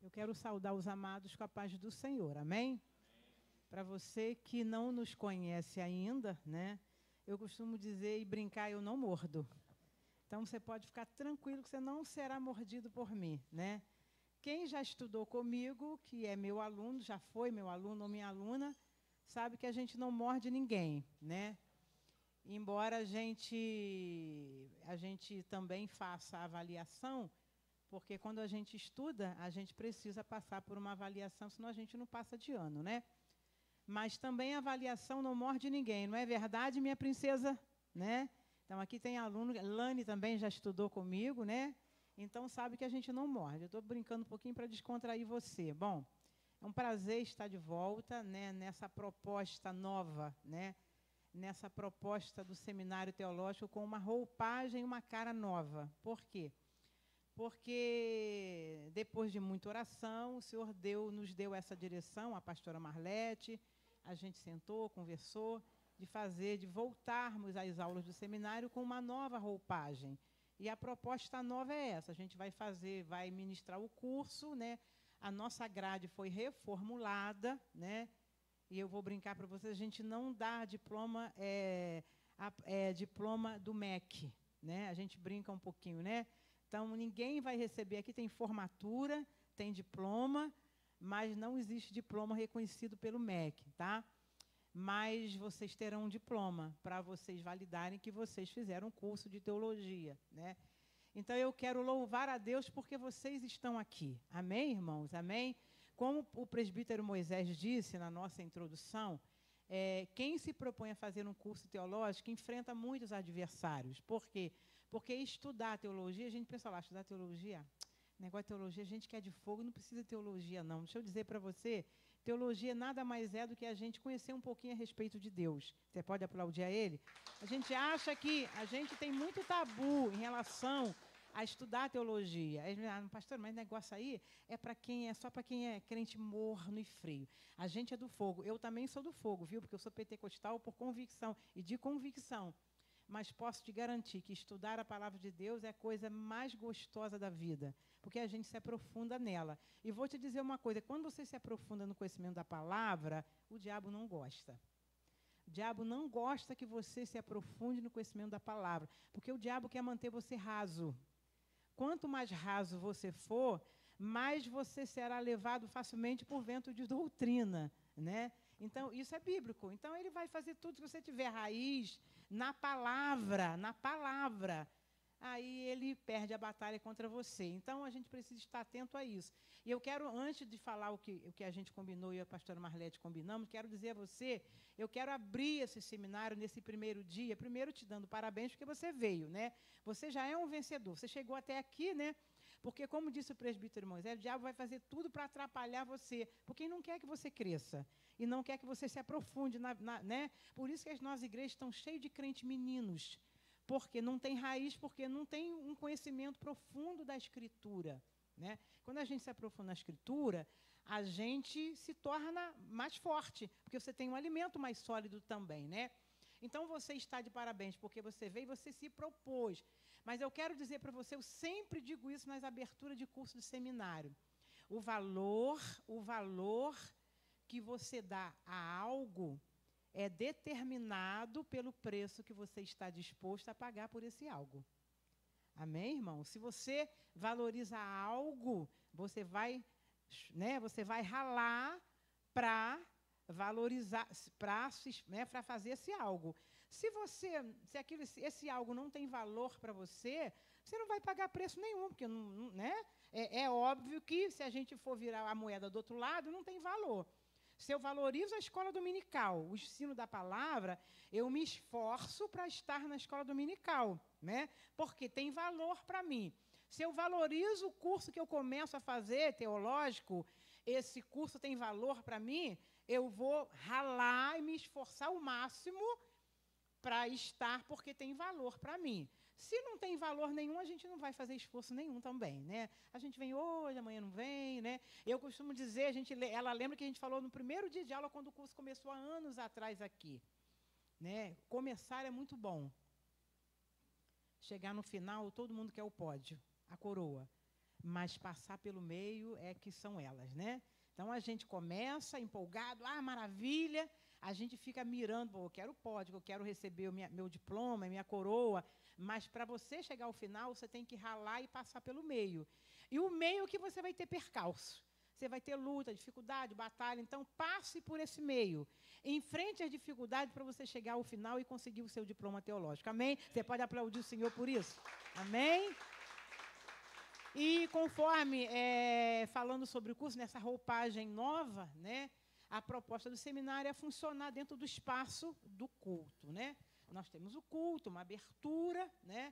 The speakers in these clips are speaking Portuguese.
Eu quero saudar os amados com a paz do Senhor, amém? Para você que não nos conhece ainda, né? Eu costumo dizer e brincar, eu não mordo. Então, você pode ficar tranquilo que você não será mordido por mim, né? Quem já estudou comigo, que é meu aluno, já foi meu aluno ou minha aluna, sabe que a gente não morde ninguém, né? Embora a gente também faça a avaliação, porque quando a gente estuda, a gente precisa passar por uma avaliação, senão a gente não passa de ano, né? Mas também a avaliação não morde ninguém, não é verdade, minha princesa? Né? Então, aqui tem aluno, Lani também já estudou comigo, né? Então, sabe que a gente não morde. Eu estou brincando um pouquinho para descontrair você. Bom, é um prazer estar de volta, né, nessa proposta nova, né? Nessa proposta do Seminário Teológico com uma roupagem e uma cara nova. Por quê? Porque depois de muita oração, o Senhor nos deu essa direção, a pastora Marlete, a gente sentou, conversou, de voltarmos às aulas do seminário com uma nova roupagem. E a proposta nova é essa, a gente vai ministrar o curso, né? A nossa grade foi reformulada, né? E eu vou brincar para vocês, a gente não dá diploma, diploma do MEC, né? A gente brinca um pouquinho, né? Então, ninguém vai receber aqui, tem formatura, tem diploma, mas não existe diploma reconhecido pelo MEC, tá? Mas vocês terão um diploma para vocês validarem que vocês fizeram um curso de teologia, né? Então, eu quero louvar a Deus porque vocês estão aqui. Amém, irmãos? Amém? Como o presbítero Moisés disse na nossa introdução, quem se propõe a fazer um curso teológico enfrenta muitos adversários. Por quê? Porque estudar teologia, a gente pensa lá, estudar teologia, negócio de teologia, a gente quer de fogo, não precisa de teologia, não. Deixa eu dizer para você, teologia nada mais é do que a gente conhecer um pouquinho a respeito de Deus. Você pode aplaudir a ele? A gente acha que a gente tem muito tabu em relação a estudar teologia. Pastor, mas negócio aí é só para quem é crente morno e frio. A gente é do fogo. Eu também sou do fogo, viu? Porque eu sou pentecostal por convicção e de convicção. Mas posso te garantir que estudar a palavra de Deus é a coisa mais gostosa da vida, porque a gente se aprofunda nela. E vou te dizer uma coisa, quando você se aprofunda no conhecimento da palavra, o diabo não gosta. O diabo não gosta que você se aprofunde no conhecimento da palavra, porque o diabo quer manter você raso. Quanto mais raso você for, mais você será levado facilmente por vento de doutrina, né? Então, isso é bíblico. Então, ele vai fazer tudo, se você tiver raiz na palavra, aí ele perde a batalha contra você. Então, a gente precisa estar atento a isso. E eu quero, antes de falar o que a gente combinou e a pastora Marlete combinamos, quero dizer a você, eu quero abrir esse seminário nesse primeiro dia, primeiro te dando parabéns, porque você veio, né? Você já é um vencedor, você chegou até aqui, né? Porque, como disse o presbítero Moisés, o diabo vai fazer tudo para atrapalhar você, porque ele não quer que você cresça e não quer que você se aprofunde, né? Por isso que as nossas igrejas estão cheias de crentes meninos, porque não tem raiz, porque não tem um conhecimento profundo da Escritura, né? Quando a gente se aprofunda na Escritura, a gente se torna mais forte, porque você tem um alimento mais sólido também, né? Então, você está de parabéns, porque você veio e você se propôs. Mas eu quero dizer para você, eu sempre digo isso nas aberturas de curso de seminário. O valor que você dá a algo é determinado pelo preço que você está disposto a pagar por esse algo. Amém, irmão? Se você valoriza algo, você vai ralar para valorizar, para fazer esse algo. Se esse algo não tem valor para você, você não vai pagar preço nenhum, porque né? É óbvio que se a gente for virar a moeda do outro lado, não tem valor. Se eu valorizo a escola dominical, o ensino da palavra, eu me esforço para estar na escola dominical, né? Porque tem valor para mim. Se eu valorizo o curso que eu começo a fazer, teológico, esse curso tem valor para mim, eu vou ralar e me esforçar ao máximo para estar, porque tem valor para mim. Se não tem valor nenhum, a gente não vai fazer esforço nenhum também, né? A gente vem hoje, amanhã não vem, né? Eu costumo dizer, ela lembra que a gente falou no primeiro dia de aula, quando o curso começou há anos atrás aqui, né? Começar é muito bom. Chegar no final, todo mundo quer o pódio, a coroa. mas passar pelo meio é que são elas, né? Então, a gente começa empolgado, maravilha, a gente fica mirando, eu quero o pódio, eu quero receber meu diploma, minha coroa, mas para você chegar ao final, você tem que ralar e passar pelo meio. E o meio que você vai ter percalço. Você vai ter luta, dificuldade, batalha, então passe por esse meio. Enfrente as dificuldades para você chegar ao final e conseguir o seu diploma teológico. Amém? Você pode aplaudir o Senhor por isso? Amém? E conforme, falando sobre o curso, nessa roupagem nova, né, a proposta do seminário é funcionar dentro do espaço do culto, né? Nós temos o culto, uma abertura, né,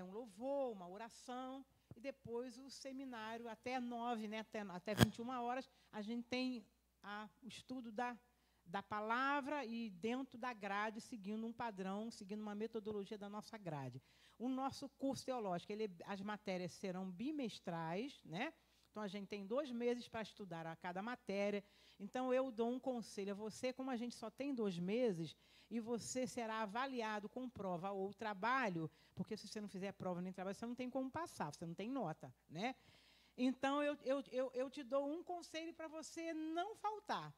um louvor, uma oração, e depois o seminário até 9, né, até 21 horas, a gente tem o estudo da palavra e dentro da grade, seguindo um padrão, seguindo uma metodologia da nossa grade. O nosso curso teológico, as matérias serão bimestrais, né? Então, a gente tem 2 meses para estudar a cada matéria. Então, eu dou um conselho a você, como a gente só tem 2 meses, e você será avaliado com prova ou trabalho, porque se você não fizer prova nem trabalho, você não tem como passar, você não tem nota, né? Então, eu te dou um conselho para você não faltar.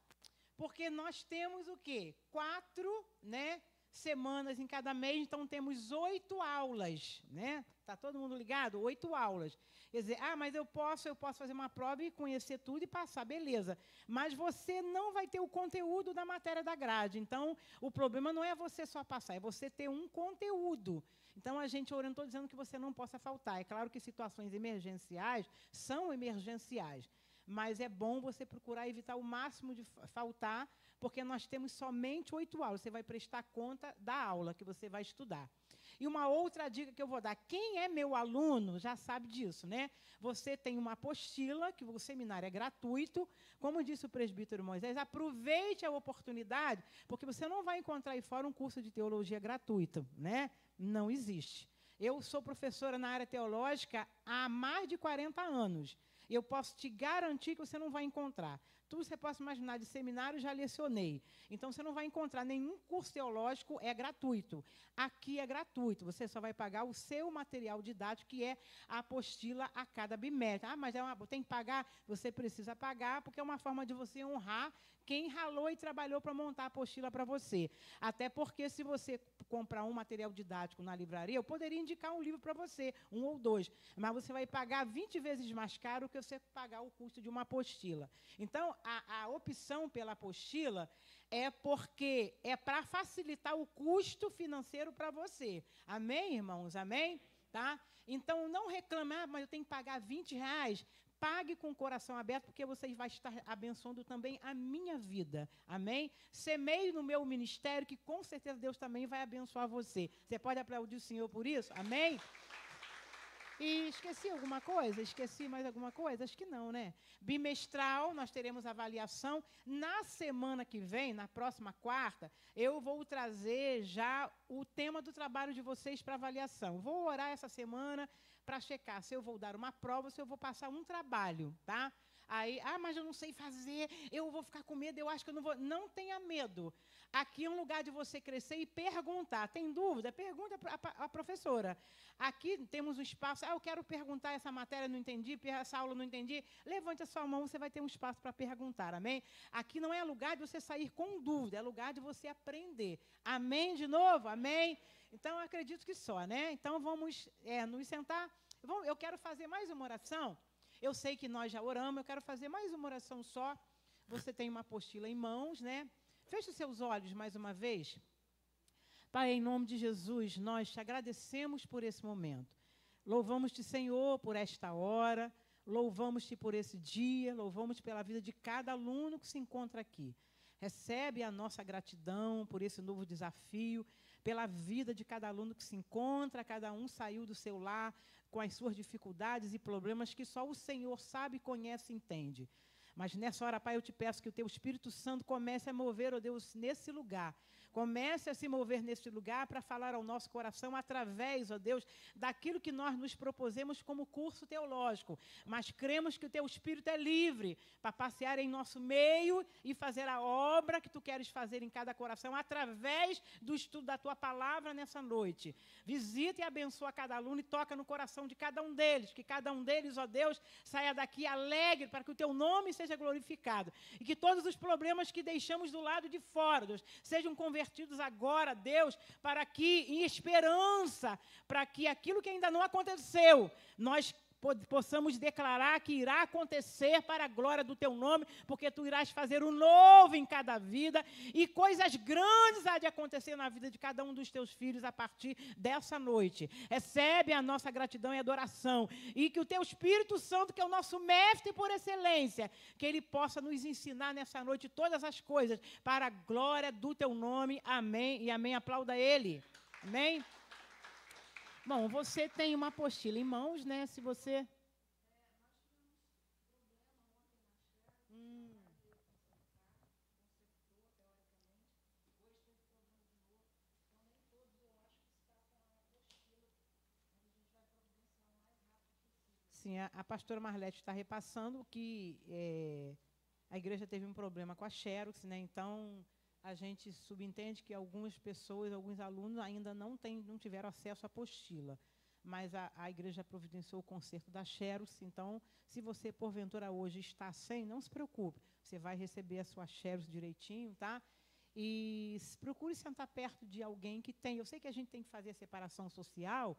Porque nós temos o quê? 4, né, semanas em cada mês, então temos 8 aulas, né? Está todo mundo ligado? 8 aulas. Quer dizer, mas eu posso fazer uma prova e conhecer tudo e passar, beleza. Mas você não vai ter o conteúdo da matéria da grade. Então, o problema não é você só passar, é você ter um conteúdo. Então, a gente orientou dizendo que você não possa faltar. É claro que situações emergenciais são emergenciais. Mas é bom você procurar evitar o máximo de faltar, porque nós temos somente 8 aulas. Você vai prestar conta da aula que você vai estudar. E uma outra dica que eu vou dar, quem é meu aluno já sabe disso, né? Você tem uma apostila, que o seminário é gratuito. Como disse o presbítero Moisés, aproveite a oportunidade, porque você não vai encontrar aí fora um curso de teologia gratuito, né? Não existe. Eu sou professora na área teológica há mais de 40 anos. Eu posso te garantir que você não vai encontrar. Tudo que você possa imaginar de seminário, já lecionei. Então, você não vai encontrar nenhum curso teológico, é gratuito. Aqui é gratuito, você só vai pagar o seu material didático, que é a apostila a cada bimestre. Mas tem que pagar? Você precisa pagar, porque é uma forma de você honrar quem ralou e trabalhou para montar a apostila para você. Até porque, se você comprar um material didático na livraria, eu poderia indicar um livro para você, 1 ou 2, mas você vai pagar 20 vezes mais caro que você pagar o custo de uma apostila. Então, a opção pela apostila é porque é para facilitar o custo financeiro para você. Amém, irmãos? Amém? Tá? Então, não reclame, mas eu tenho que pagar R$20. Pague com o coração aberto, porque você vai estar abençoando também a minha vida. Amém? Semeie no meu ministério, que com certeza Deus também vai abençoar você. Você pode aplaudir o Senhor por isso? Amém? E esqueci alguma coisa? Esqueci mais alguma coisa? Acho que não, né? Bimestral, nós teremos avaliação. Na semana que vem, na próxima quarta, eu vou trazer já o tema do trabalho de vocês para avaliação. Vou orar essa semana para checar se eu vou dar uma prova ou se eu vou passar um trabalho, tá? Aí, mas eu não sei fazer, eu vou ficar com medo, eu acho que eu não vou. Não tenha medo. Aqui é um lugar de você crescer e perguntar. Tem dúvida? Pergunta a professora. Aqui temos um espaço. Eu quero perguntar essa matéria, não entendi, essa aula não entendi. Levante a sua mão, você vai ter um espaço para perguntar, amém? Aqui não é lugar de você sair com dúvida, é lugar de você aprender. Amém de novo? Amém? Então, eu acredito que só, né? Então, vamos nos sentar. Eu quero fazer mais uma oração. Eu sei que nós já oramos, eu quero fazer mais uma oração só. Você tem uma apostila em mãos, né? Feche os seus olhos mais uma vez. Pai, em nome de Jesus, nós te agradecemos por esse momento. Louvamos-te, Senhor, por esta hora. Louvamos-te por esse dia. Louvamos-te pela vida de cada aluno que se encontra aqui. Recebe a nossa gratidão por esse novo desafio, pela vida de cada aluno que se encontra. Cada um saiu do seu lar com as suas dificuldades e problemas que só o Senhor sabe, conhece e entende. Mas nessa hora, Pai, eu te peço que o teu Espírito Santo comece a mover, ó Deus, nesse lugar, Comece a se mover nesse lugar para falar ao nosso coração através, ó Deus, daquilo que nós nos propusemos como curso teológico. Mas cremos que o Teu Espírito é livre para passear em nosso meio e fazer a obra que Tu queres fazer em cada coração através do estudo da Tua palavra nessa noite. Visita e abençoa cada aluno e toca no coração de cada um deles. Que cada um deles, ó Deus, saia daqui alegre para que o Teu nome seja glorificado. E que todos os problemas que deixamos do lado de fora, Deus, sejam convertidos agora, Deus, para que, em esperança, para que aquilo que ainda não aconteceu, nós possamos declarar que irá acontecer para a glória do Teu nome, porque Tu irás fazer o novo em cada vida, e coisas grandes há de acontecer na vida de cada um dos Teus filhos a partir dessa noite. Recebe a nossa gratidão e adoração, e que o Teu Espírito Santo, que é o nosso mestre por excelência, que Ele possa nos ensinar nessa noite todas as coisas, para a glória do Teu nome. Amém e amém. Aplauda Ele. Amém. Bom, você tem uma apostila em mãos, né? Se você... Sim, a pastora Marlete está repassando que a igreja teve um problema com a Xerox, né? Então, a gente subentende que algumas pessoas, alguns alunos ainda não tiveram acesso à apostila. Mas a igreja providenciou o conserto da Xerox. Então, se você, porventura, hoje está sem, não se preocupe. Você vai receber a sua Xerox direitinho, tá? E procure sentar perto de alguém que tem. Eu sei que a gente tem que fazer a separação social,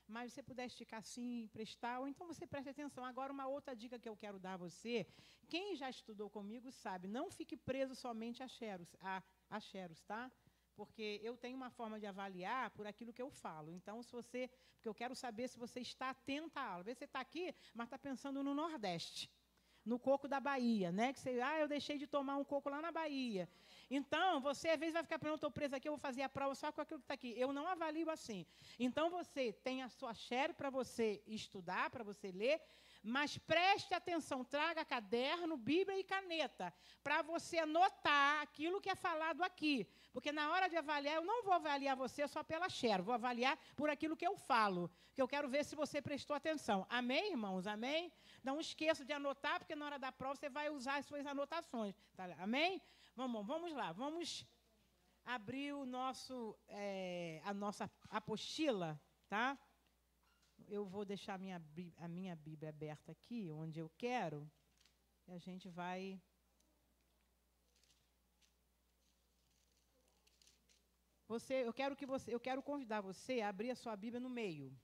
mas se você puder esticar assim, emprestar, ou então você preste atenção. Agora, uma outra dica que eu quero dar a você, quem já estudou comigo sabe, não fique preso somente a Xerox, tá? Porque eu tenho uma forma de avaliar por aquilo que eu falo. Então, porque eu quero saber se você está atenta à aula. Às vezes você está aqui, mas está pensando no Nordeste, no coco da Bahia, né? Que você, eu deixei de tomar um coco lá na Bahia. Então, você às vezes vai ficar pensando, estou preso aqui, eu vou fazer a prova só com aquilo que está aqui. Eu não avalio assim. Então, você tem a sua share para você estudar, para você ler, mas preste atenção, traga caderno, Bíblia e caneta, para você anotar aquilo que é falado aqui. Porque na hora de avaliar, eu não vou avaliar você só pela share, vou avaliar por aquilo que eu falo, que eu quero ver se você prestou atenção. Amém, irmãos? Amém? Não esqueça de anotar, porque na hora da prova você vai usar as suas anotações. Tá? Amém? Vamos lá, vamos abrir a nossa apostila, tá? Eu vou deixar a minha Bíblia aberta aqui, onde eu quero, e a gente vai... Eu quero convidar você a abrir a sua Bíblia no meio.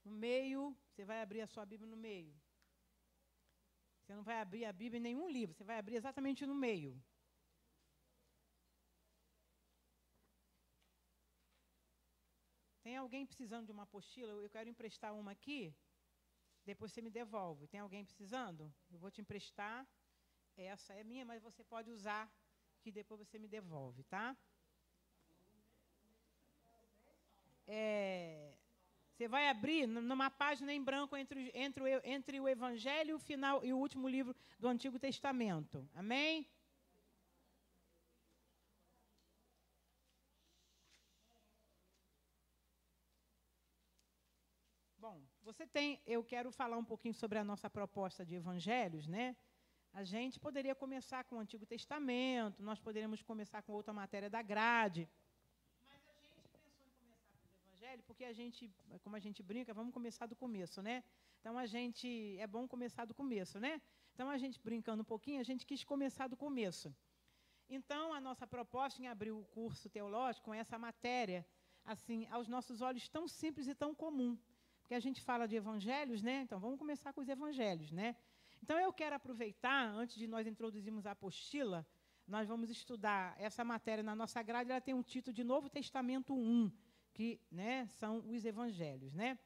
No meio, você vai abrir a sua Bíblia no meio. Você não vai abrir a Bíblia em nenhum livro, você vai abrir exatamente no meio. Tem alguém precisando de uma apostila? Eu quero emprestar uma aqui, depois você me devolve. Tem alguém precisando? Eu vou te emprestar. Essa é minha, mas você pode usar, que depois você me devolve, tá? Você vai abrir numa página em branco entre o Evangelho final e o último livro do Antigo Testamento. Amém? Bom, eu quero falar um pouquinho sobre a nossa proposta de evangelhos, né? A gente poderia começar com o Antigo Testamento, nós poderíamos começar com outra matéria da grade. Mas a gente pensou em começar com o evangelho porque como a gente brinca, vamos começar do começo, né? Então, é bom começar do começo, né? Então, a gente brincando um pouquinho, a gente quis começar do começo. Então, a nossa proposta em abrir o curso teológico com essa matéria, assim, aos nossos olhos tão simples e tão comum. Porque a gente fala de evangelhos, né? Então, vamos começar com os evangelhos, né? Então, eu quero aproveitar, antes de nós introduzirmos a apostila, nós vamos estudar essa matéria na nossa grade, ela tem um título de Novo Testamento 1, que, né, são os evangelhos, né?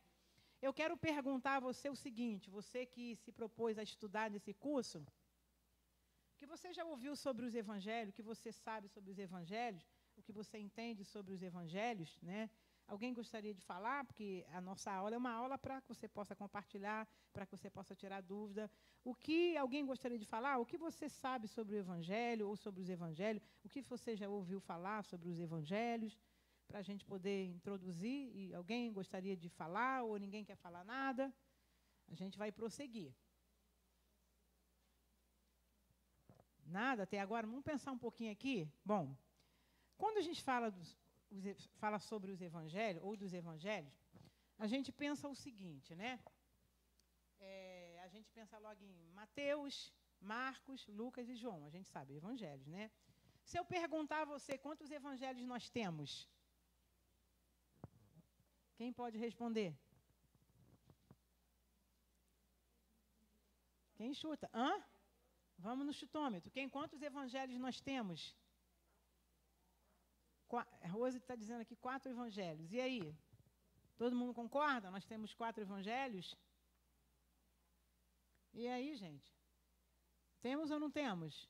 Eu quero perguntar a você o seguinte, você que se propôs a estudar nesse curso, o que você já ouviu sobre os evangelhos, o que você sabe sobre os evangelhos, o que você entende sobre os evangelhos, né? Alguém gostaria de falar? Porque a nossa aula é uma aula para que você possa compartilhar, para que você possa tirar dúvida. O que alguém gostaria de falar? O que você sabe sobre o Evangelho ou sobre os Evangelhos? O que você já ouviu falar sobre os Evangelhos? Para a gente poder introduzir. E alguém gostaria de falar ou ninguém quer falar nada? A gente vai prosseguir. Nada até agora? Vamos pensar um pouquinho aqui? Bom, quando a gente fala sobre os evangelhos, ou dos evangelhos, a gente pensa o seguinte, né? A gente pensa logo em Mateus, Marcos, Lucas e João. A gente sabe, evangelhos, né? Se eu perguntar a você quantos evangelhos nós temos, quem pode responder? Quem chuta? Hã? Vamos no chutômetro. Quantos evangelhos nós temos? A Rose está dizendo aqui 4 evangelhos. E aí? Todo mundo concorda? Nós temos 4 evangelhos? E aí, gente? Temos ou não temos?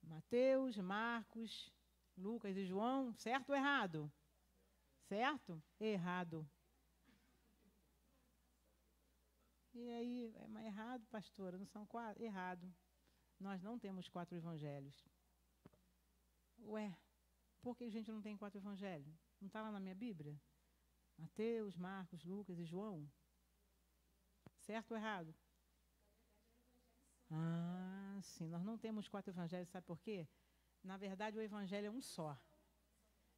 Mateus, Marcos, Lucas e João. Certo ou errado? Certo? Errado. E aí, é errado, pastora? Não são 4? Errado. Nós não temos 4 evangelhos. Ué, por que a gente não tem 4 evangelhos? Não está lá na minha Bíblia? Mateus, Marcos, Lucas e João. Certo ou errado? Ah, sim, nós não temos 4 evangelhos, sabe por quê? Na verdade, o evangelho é um só.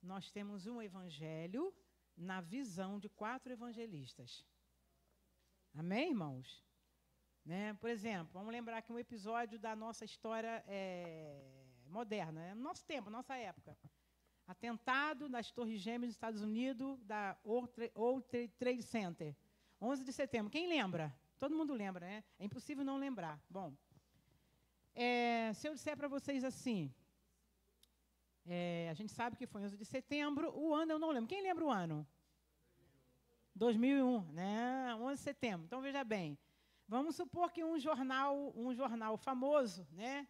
Nós temos um evangelho na visão de 4 evangelistas. Amém, irmãos? Né? Por exemplo, vamos lembrar aqui um episódio da nossa história moderna, no nosso tempo, nossa época. Atentado nas Torres Gêmeas dos Estados Unidos, da World Trade Center. 11 de setembro. Quem lembra? Todo mundo lembra, né? É impossível não lembrar. Bom, se eu disser para vocês assim, a gente sabe que foi 11 de setembro, o ano eu não lembro. Quem lembra o ano? 2001, né? 11 de setembro. Então, veja bem, vamos supor que um jornal famoso, né?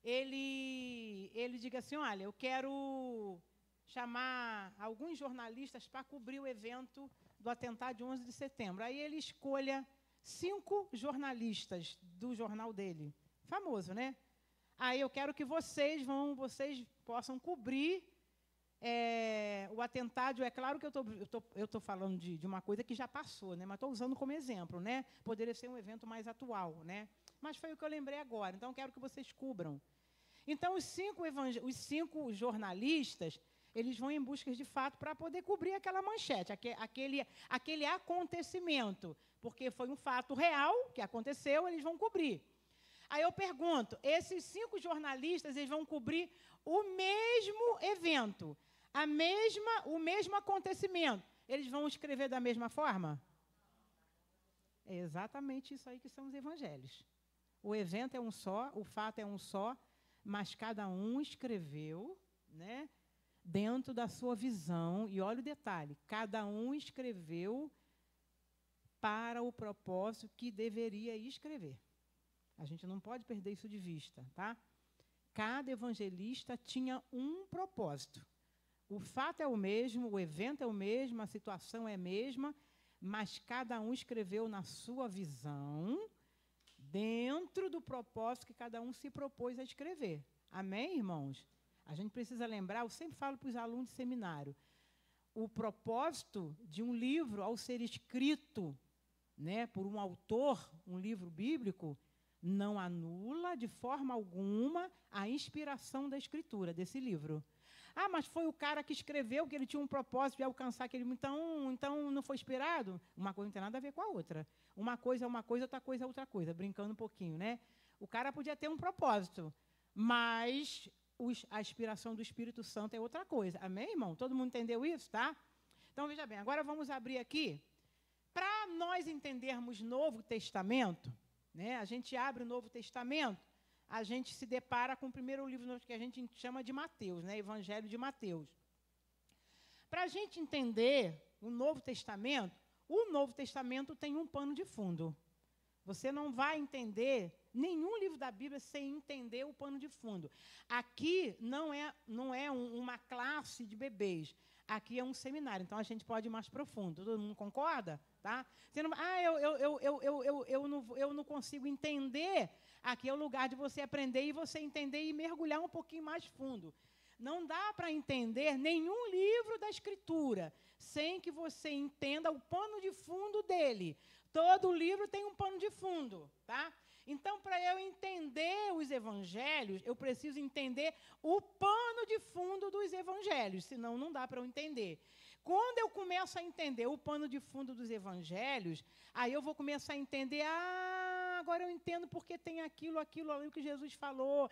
Ele diga assim, olha, eu quero chamar alguns jornalistas para cobrir o evento do atentado de 11 de setembro. Aí ele escolha 5 jornalistas do jornal dele, famoso, né? Aí eu quero que vocês possam cobrir o atentado. É claro que eu estou falando de uma coisa que já passou, né? Mas estou usando como exemplo, né? Poderia ser um evento mais atual, né? Mas foi o que eu lembrei agora. Então, quero que vocês cubram. Então, os 5 jornalistas, eles vão em busca de fato para poder cobrir aquela manchete, aquele acontecimento, porque foi um fato real que aconteceu, eles vão cobrir. Aí eu pergunto, esses 5 jornalistas, eles vão cobrir o mesmo evento, o mesmo acontecimento. Eles vão escrever da mesma forma? É exatamente isso aí que são os evangelhos. O evento é um só, o fato é um só, mas cada um escreveu, né, dentro da sua visão. E olha o detalhe, cada um escreveu para o propósito que deveria escrever. A gente não pode perder isso de vista, tá? Cada evangelista tinha um propósito. O fato é o mesmo, o evento é o mesmo, a situação é a mesma, mas cada um escreveu na sua visão, dentro do propósito que cada um se propôs a escrever. Amém, irmãos? A gente precisa lembrar, eu sempre falo para os alunos de seminário, o propósito de um livro, ao ser escrito, né, por um autor, um livro bíblico, não anula de forma alguma a inspiração da escritura desse livro. Ah, mas foi o cara que escreveu, que ele tinha um propósito de alcançar aquele... Então não foi inspirado? Uma coisa não tem nada a ver com a outra. Uma coisa é uma coisa, outra coisa é outra coisa, brincando um pouquinho, né? O cara podia ter um propósito, mas a inspiração do Espírito Santo é outra coisa. Amém, irmão? Todo mundo entendeu isso, tá? Então, veja bem, agora vamos abrir aqui. Para nós entendermos Novo Testamento, né, a gente abre o Novo Testamento, a gente se depara com o primeiro livro que a gente chama de Mateus, né, Evangelho de Mateus. Para a gente entender o Novo Testamento tem um pano de fundo. Você não vai entender nenhum livro da Bíblia sem entender o pano de fundo. Aqui não é uma classe de bebês. Aqui é um seminário, então a gente pode ir mais profundo. Todo mundo concorda? Tá? Você não, eu não consigo entender. Aqui é o lugar de você aprender e você entender e mergulhar um pouquinho mais fundo. Não dá para entender nenhum livro da Escritura sem que você entenda o pano de fundo dele. Todo livro tem um pano de fundo, tá? Então, para eu entender os evangelhos, eu preciso entender o pano de fundo dos evangelhos, senão não dá para eu entender. Quando eu começo a entender o pano de fundo dos evangelhos, aí eu vou começar a entender, agora eu entendo porque tem aquilo ali que Jesus falou.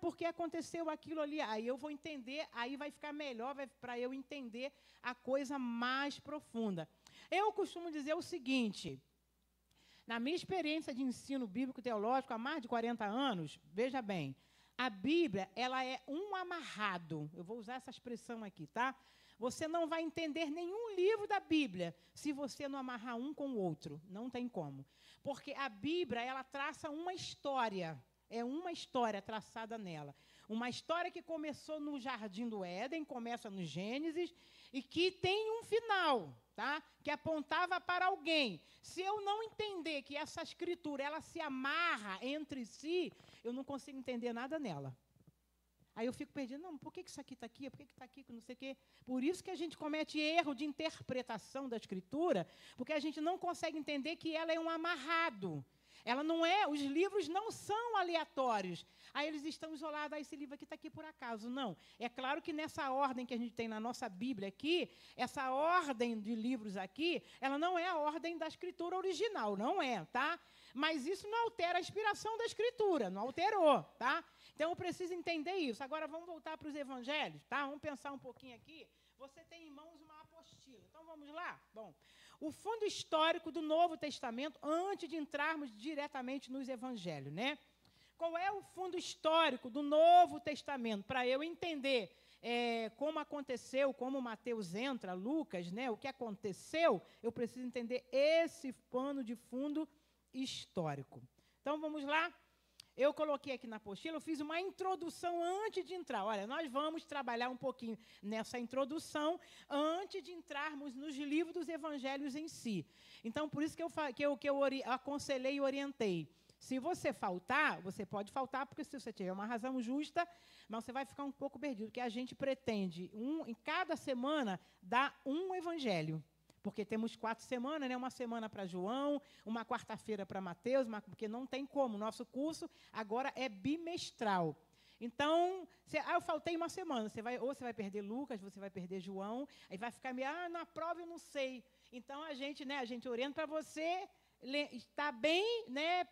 Porque aconteceu aquilo ali. Aí eu vou entender, aí vai ficar melhor para eu entender a coisa mais profunda. Eu costumo dizer o seguinte, na minha experiência de ensino bíblico teológico há mais de 40 anos, veja bem, a Bíblia, ela é um amarrado. Eu vou usar essa expressão aqui, tá? Você não vai entender nenhum livro da Bíblia se você não amarrar um com o outro. Não tem como. Porque a Bíblia, ela traça uma história. É uma história traçada nela. Uma história que começou no Jardim do Éden, começa no Gênesis, e que tem um final, tá? Que apontava para alguém. Se eu não entender que essa escritura ela se amarra entre si, eu não consigo entender nada nela. Aí eu fico perdido, não, por que isso aqui está aqui? Por que está aqui? Não sei o quê. Por isso que a gente comete erro de interpretação da Escritura, porque a gente não consegue entender que ela é um amarrado. Ela não é, os livros não são aleatórios. Aí eles estão isolados, esse livro aqui está aqui por acaso. Não. É claro que nessa ordem que a gente tem na nossa Bíblia aqui, essa ordem de livros aqui, ela não é a ordem da Escritura original, não é, tá? Mas isso não altera a inspiração da Escritura, não alterou, tá? Então eu preciso entender isso. Agora vamos voltar para os evangelhos, tá? Vamos pensar um pouquinho aqui. Você tem em mãos uma apostila. Então vamos lá? Bom, o fundo histórico do Novo Testamento, antes de entrarmos diretamente nos evangelhos, né? Qual é o fundo histórico do Novo Testamento? Para eu entender como aconteceu, como Mateus entra, Lucas, né? O que aconteceu, eu preciso entender esse pano de fundo histórico. Então vamos lá? Eu coloquei aqui na apostila, eu fiz uma introdução antes de entrar. Olha, nós vamos trabalhar um pouquinho nessa introdução antes de entrarmos nos livros dos evangelhos em si. Então, por isso que eu aconselhei e orientei. Se você faltar, você pode faltar, porque se você tiver uma razão justa, mas você vai ficar um pouco perdido, porque a gente pretende, em cada semana, dar um evangelho. Porque temos 4 semanas, né? Uma semana para João, uma quarta-feira para Mateus, porque não tem como. Nosso curso agora é bimestral. Então, eu faltei uma semana. Ou você vai perder Lucas, você vai perder João, aí vai ficar meio, na prova eu não sei. Então, a gente orienta para você estar bem, né?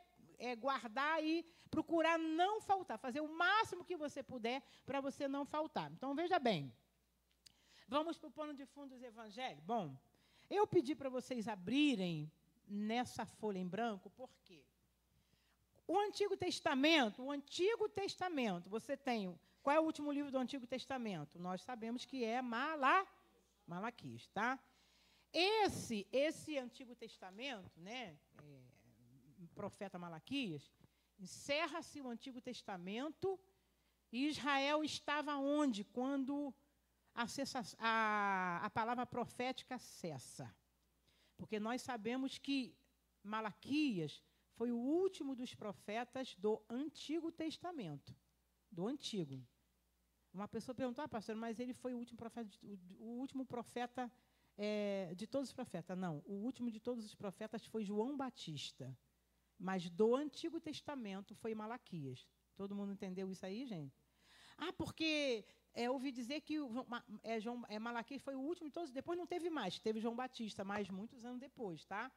Guardar e procurar não faltar, fazer o máximo que você puder para você não faltar. Então, veja bem. Vamos para o pano de fundo dos evangelhos? Bom, eu pedi para vocês abrirem nessa folha em branco, por quê? O Antigo Testamento, você tem... Qual é o último livro do Antigo Testamento? Nós sabemos que é Malaquias, tá? Esse Antigo Testamento, né, profeta Malaquias, encerra-se o Antigo Testamento e Israel estava onde quando a palavra profética cessa? Porque nós sabemos que Malaquias foi o último dos profetas do Antigo Testamento. Do Antigo. Uma pessoa perguntou, pastor, mas ele foi o último profeta de todos os profetas. Não, o último de todos os profetas foi João Batista. Mas do Antigo Testamento foi Malaquias. Todo mundo entendeu isso aí, gente? Porque ouvi dizer que Malaquias foi o último de todos, depois não teve mais, teve João Batista, mas muitos anos depois, tá?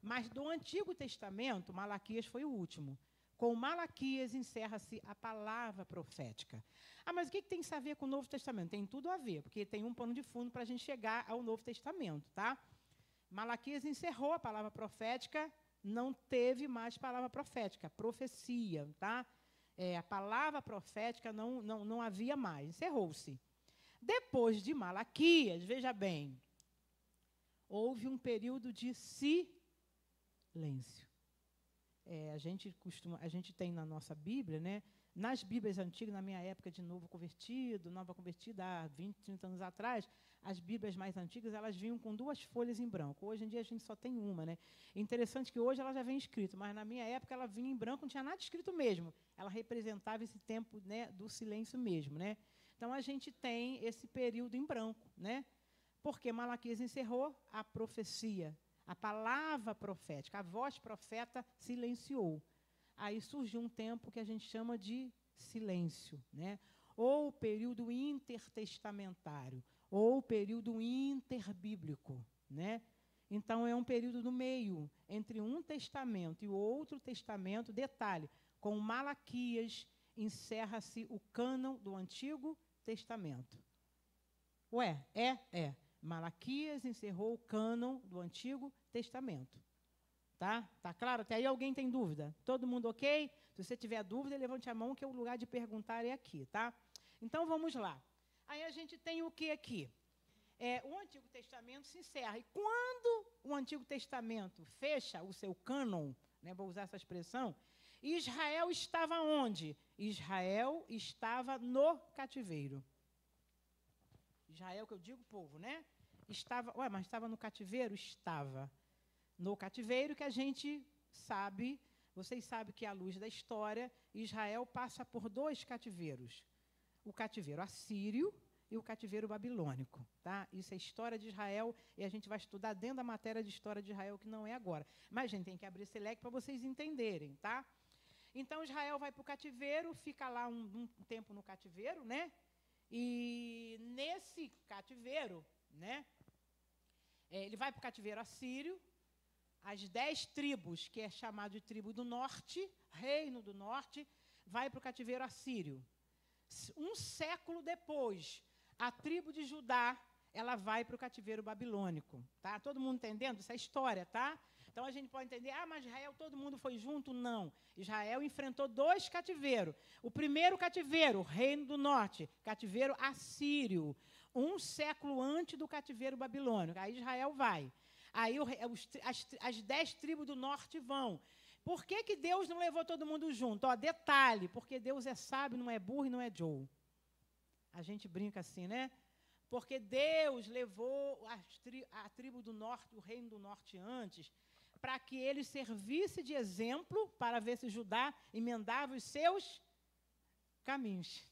Mas do Antigo Testamento, Malaquias foi o último. Com Malaquias encerra-se a palavra profética. Mas o que tem isso a ver com o Novo Testamento? Tem tudo a ver, porque tem um pano de fundo para a gente chegar ao Novo Testamento, tá? Malaquias encerrou a palavra profética, não teve mais palavra profética, profecia, tá? A palavra profética não havia mais, encerrou-se. Depois de Malaquias, veja bem, houve um período de silêncio. a gente tem na nossa Bíblia, né? Nas Bíblias antigas, na minha época de nova convertida, há 20, 30 anos atrás, as Bíblias mais antigas, elas vinham com 2 folhas em branco. Hoje em dia a gente só tem uma, né? Interessante que hoje ela já vem escrita, mas na minha época ela vinha em branco, não tinha nada escrito mesmo. Ela representava esse tempo, né, do silêncio mesmo, né? Então a gente tem esse período em branco, né? Porque Malaquias encerrou a profecia, a palavra profética, a voz profeta silenciou. Aí surgiu um tempo que a gente chama de silêncio, né? Ou período intertestamentário, ou período interbíblico, né? Então, é um período no meio, entre um testamento e o outro testamento. Detalhe, com Malaquias encerra-se o cânon do Antigo Testamento. Malaquias encerrou o cânon do Antigo Testamento. Tá claro? Até aí alguém tem dúvida? Todo mundo ok? Se você tiver dúvida, levante a mão, que é o lugar de perguntar é aqui, tá? Então, vamos lá. Aí a gente tem o que aqui? O Antigo Testamento se encerra. E quando o Antigo Testamento fecha o seu cânon, né, vou usar essa expressão, Israel estava onde? Israel estava no cativeiro. Israel, que eu digo povo, né? Mas estava no cativeiro? Estava. No cativeiro, que a gente sabe, vocês sabem que, à luz da história, Israel passa por 2 cativeiros. O cativeiro assírio e o cativeiro babilônico. Tá? Isso é história de Israel, e a gente vai estudar dentro da matéria de história de Israel, que não é agora. Mas a gente tem que abrir esse leque para vocês entenderem. Tá? Então, Israel vai para o cativeiro, fica lá um tempo no cativeiro, né? E nesse cativeiro, né, ele vai para o cativeiro assírio. As 10 tribos, que é chamado de tribo do norte, reino do norte, vai para o cativeiro assírio. Um século depois, a tribo de Judá, ela vai para o cativeiro babilônico. Tá? Todo mundo entendendo? Isso é história, tá? Então a gente pode entender, mas Israel, todo mundo foi junto? Não. Israel enfrentou 2 cativeiros. O primeiro cativeiro, reino do norte, cativeiro assírio. Um século antes do cativeiro babilônico. Aí Israel vai. Aí as 10 tribos do norte vão. Por que Deus não levou todo mundo junto? Detalhe, porque Deus é sábio, não é burro e não é Joe. A gente brinca assim, né? Porque Deus levou a tribo do norte, o reino do norte antes, para que ele servisse de exemplo para ver se Judá emendava os seus caminhos.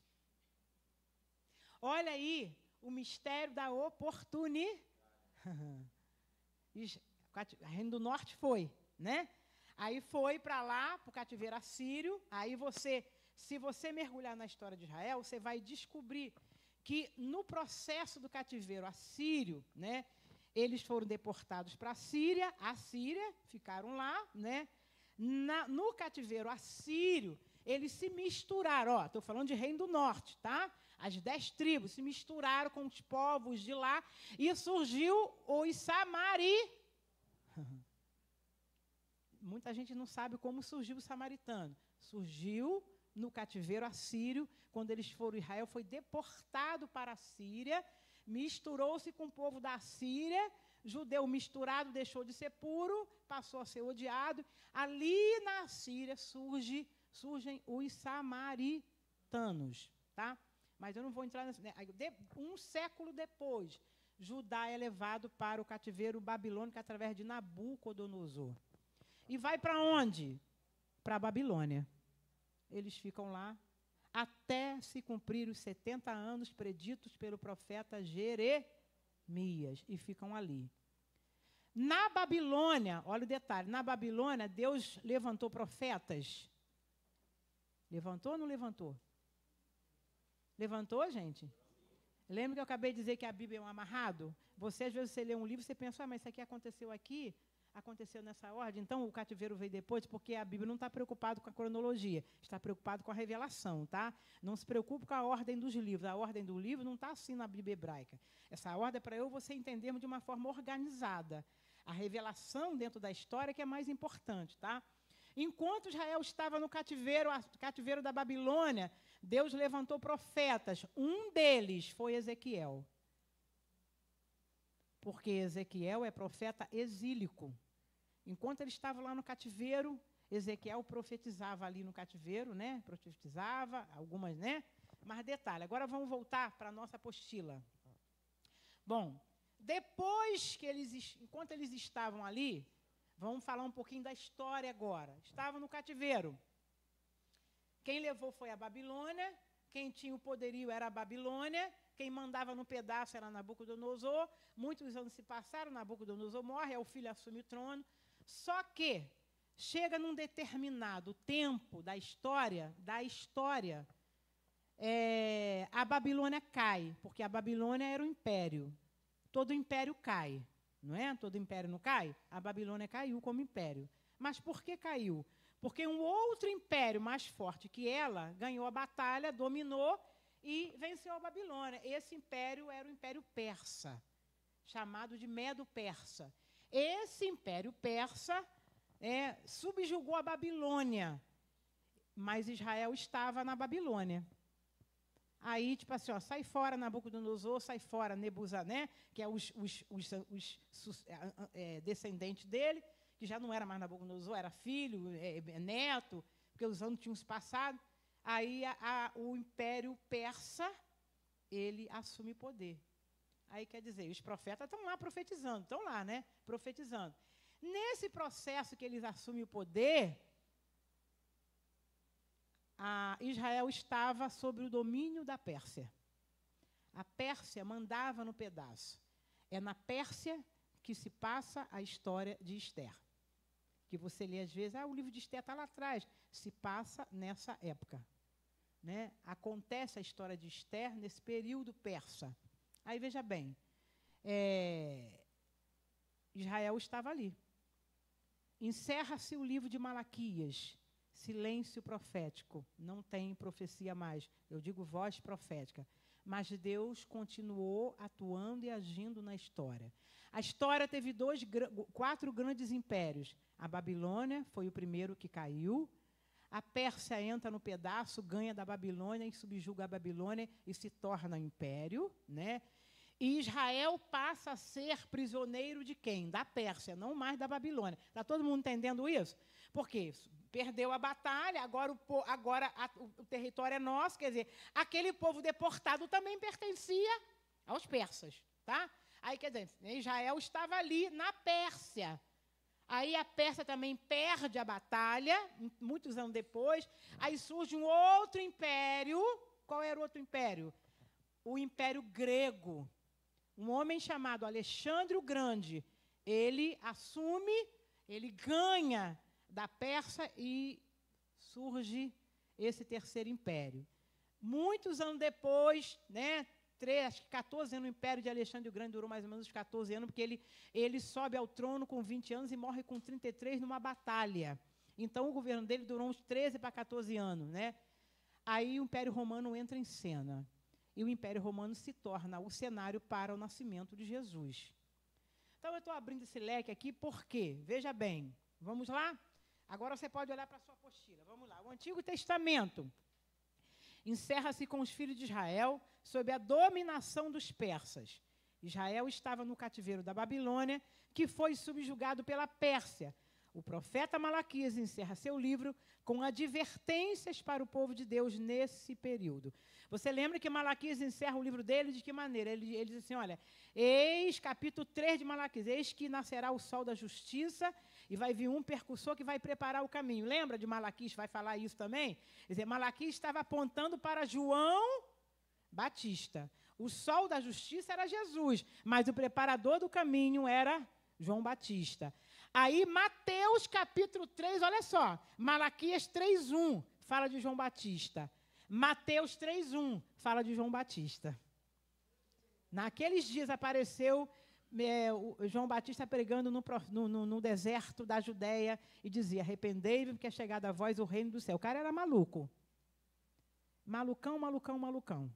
Olha aí o mistério da oportunidade. O reino do norte foi, né? Aí foi para lá, para o cativeiro assírio. Aí se você mergulhar na história de Israel, você vai descobrir que no processo do cativeiro assírio, né, eles foram deportados para a Síria, ficaram lá, né? No cativeiro assírio, eles se misturaram. Estou falando de reino do norte, tá? As 10 tribos se misturaram com os povos de lá e surgiu os samaritanos. Muita gente não sabe como surgiu o samaritano. Surgiu no cativeiro assírio, quando eles foram, Israel foi deportado para a Síria, misturou-se com o povo da Síria, judeu misturado deixou de ser puro, passou a ser odiado. Ali na Síria surgem os samaritanos, tá? Mas eu não vou entrar nesse... Um século depois, Judá é levado para o cativeiro babilônico através de Nabucodonosor. E vai para onde? Para a Babilônia. Eles ficam lá até se cumprir os 70 anos preditos pelo profeta Jeremias, e ficam ali. Na Babilônia, olha o detalhe, na Babilônia, Deus levantou profetas. Levantou ou não levantou? Levantou, gente? Lembra que eu acabei de dizer que a Bíblia é um amarrado? Você, às vezes, você lê um livro e você pensa, mas isso aqui aconteceu aqui? Aconteceu nessa ordem, então o cativeiro veio depois, porque a Bíblia não está preocupada com a cronologia, está preocupado com a revelação, tá? Não se preocupe com a ordem dos livros, a ordem do livro não está assim na Bíblia hebraica. Essa ordem é para eu e você entendermos de uma forma organizada. A revelação dentro da história que é mais importante, tá? Enquanto Israel estava no cativeiro da Babilônia, Deus levantou profetas. Um deles foi Ezequiel. Porque Ezequiel é profeta exílico. Enquanto ele estava lá no cativeiro, Ezequiel profetizava ali no cativeiro, né? Profetizava, algumas, né? Mas detalhe, agora vamos voltar para a nossa apostila. Bom, depois que enquanto eles estavam ali, vamos falar um pouquinho da história agora. Estavam no cativeiro. Quem levou foi a Babilônia, quem tinha o poderio era a Babilônia, quem mandava no pedaço era Nabucodonosor. Muitos anos se passaram, Nabucodonosor morre, o filho assume o trono. Só que chega num determinado tempo da história, a Babilônia cai, porque a Babilônia era o império. Todo império cai, não é? Todo império não cai? A Babilônia caiu como império. Mas por que caiu? Porque um outro império mais forte que ela ganhou a batalha, dominou e venceu a Babilônia. Esse império era o Império Persa, chamado de Medo-Persa. Esse Império Persa subjugou a Babilônia, mas Israel estava na Babilônia. Aí, tipo assim, ó, sai fora Nabucodonosor, sai fora Nebuzané, que é os descendentes dele, que já não era mais Nabucodonosor, era filho, neto, porque os anos tinham se passado. Aí o Império Persa, ele assume poder. Aí quer dizer, os profetas estão lá profetizando, estão lá, né? Profetizando. Nesse processo que eles assumem o poder, Israel estava sob o domínio da Pérsia. A Pérsia mandava no pedaço. É na Pérsia que se passa a história de Esther. Que você lê às vezes, o livro de Esther está lá atrás. Se passa nessa época. Né? Acontece a história de Esther nesse período persa. Aí veja bem, Israel estava ali. Encerra-se o livro de Malaquias. Silêncio profético, não tem profecia mais. Eu digo voz profética. Mas Deus continuou atuando e agindo na história. A história teve 4 grandes impérios. A Babilônia foi o primeiro que caiu. A Pérsia entra no pedaço, ganha da Babilônia e subjuga a Babilônia e se torna império, né? E Israel passa a ser prisioneiro de quem? Da Pérsia, não mais da Babilônia. Está todo mundo entendendo isso? Por quê? Perdeu a batalha, agora o território é nosso, quer dizer, aquele povo deportado também pertencia aos persas, tá? Aí, quer dizer, Israel estava ali na Pérsia. Aí a Pérsia também perde a batalha, muitos anos depois, aí surge um outro império. Qual era o outro império? O Império Grego. Um homem chamado Alexandre o Grande, ele assume, ele ganha da Pérsia e surge esse terceiro império. Muitos anos depois, né, acho que 14 anos, o império de Alexandre o Grande durou mais ou menos 14 anos, porque ele sobe ao trono com 20 anos e morre com 33 numa batalha. Então, o governo dele durou uns 13 para 14 anos. Né? Aí o Império Romano entra em cena. E o Império Romano se torna o cenário para o nascimento de Jesus. Então, eu estou abrindo esse leque aqui porque, veja bem, vamos lá? Agora você pode olhar para a sua apostila. Vamos lá. O Antigo Testamento encerra-se com os filhos de Israel sob a dominação dos persas. Israel estava no cativeiro da Babilônia, que foi subjugado pela Pérsia. O profeta Malaquias encerra seu livro com advertências para o povo de Deus nesse período. Você lembra que Malaquias encerra o livro dele de que maneira? Ele diz assim, olha, eis, capítulo 3 de Malaquias, eis que nascerá o sol da justiça e vai vir um percussor que vai preparar o caminho. Lembra de Malaquias, vai falar isso também? Quer dizer, Malaquias estava apontando para João Batista. O sol da justiça era Jesus, mas o preparador do caminho era João Batista. Aí, Mateus, capítulo 3, olha só, Malaquias 3:1, fala de João Batista. Mateus 3:1, fala de João Batista. Naqueles dias apareceu João Batista pregando no deserto da Judéia e dizia, arrependei-vos, porque é chegada a vós o reino do céu. O cara era maluco. Malucão, malucão, malucão.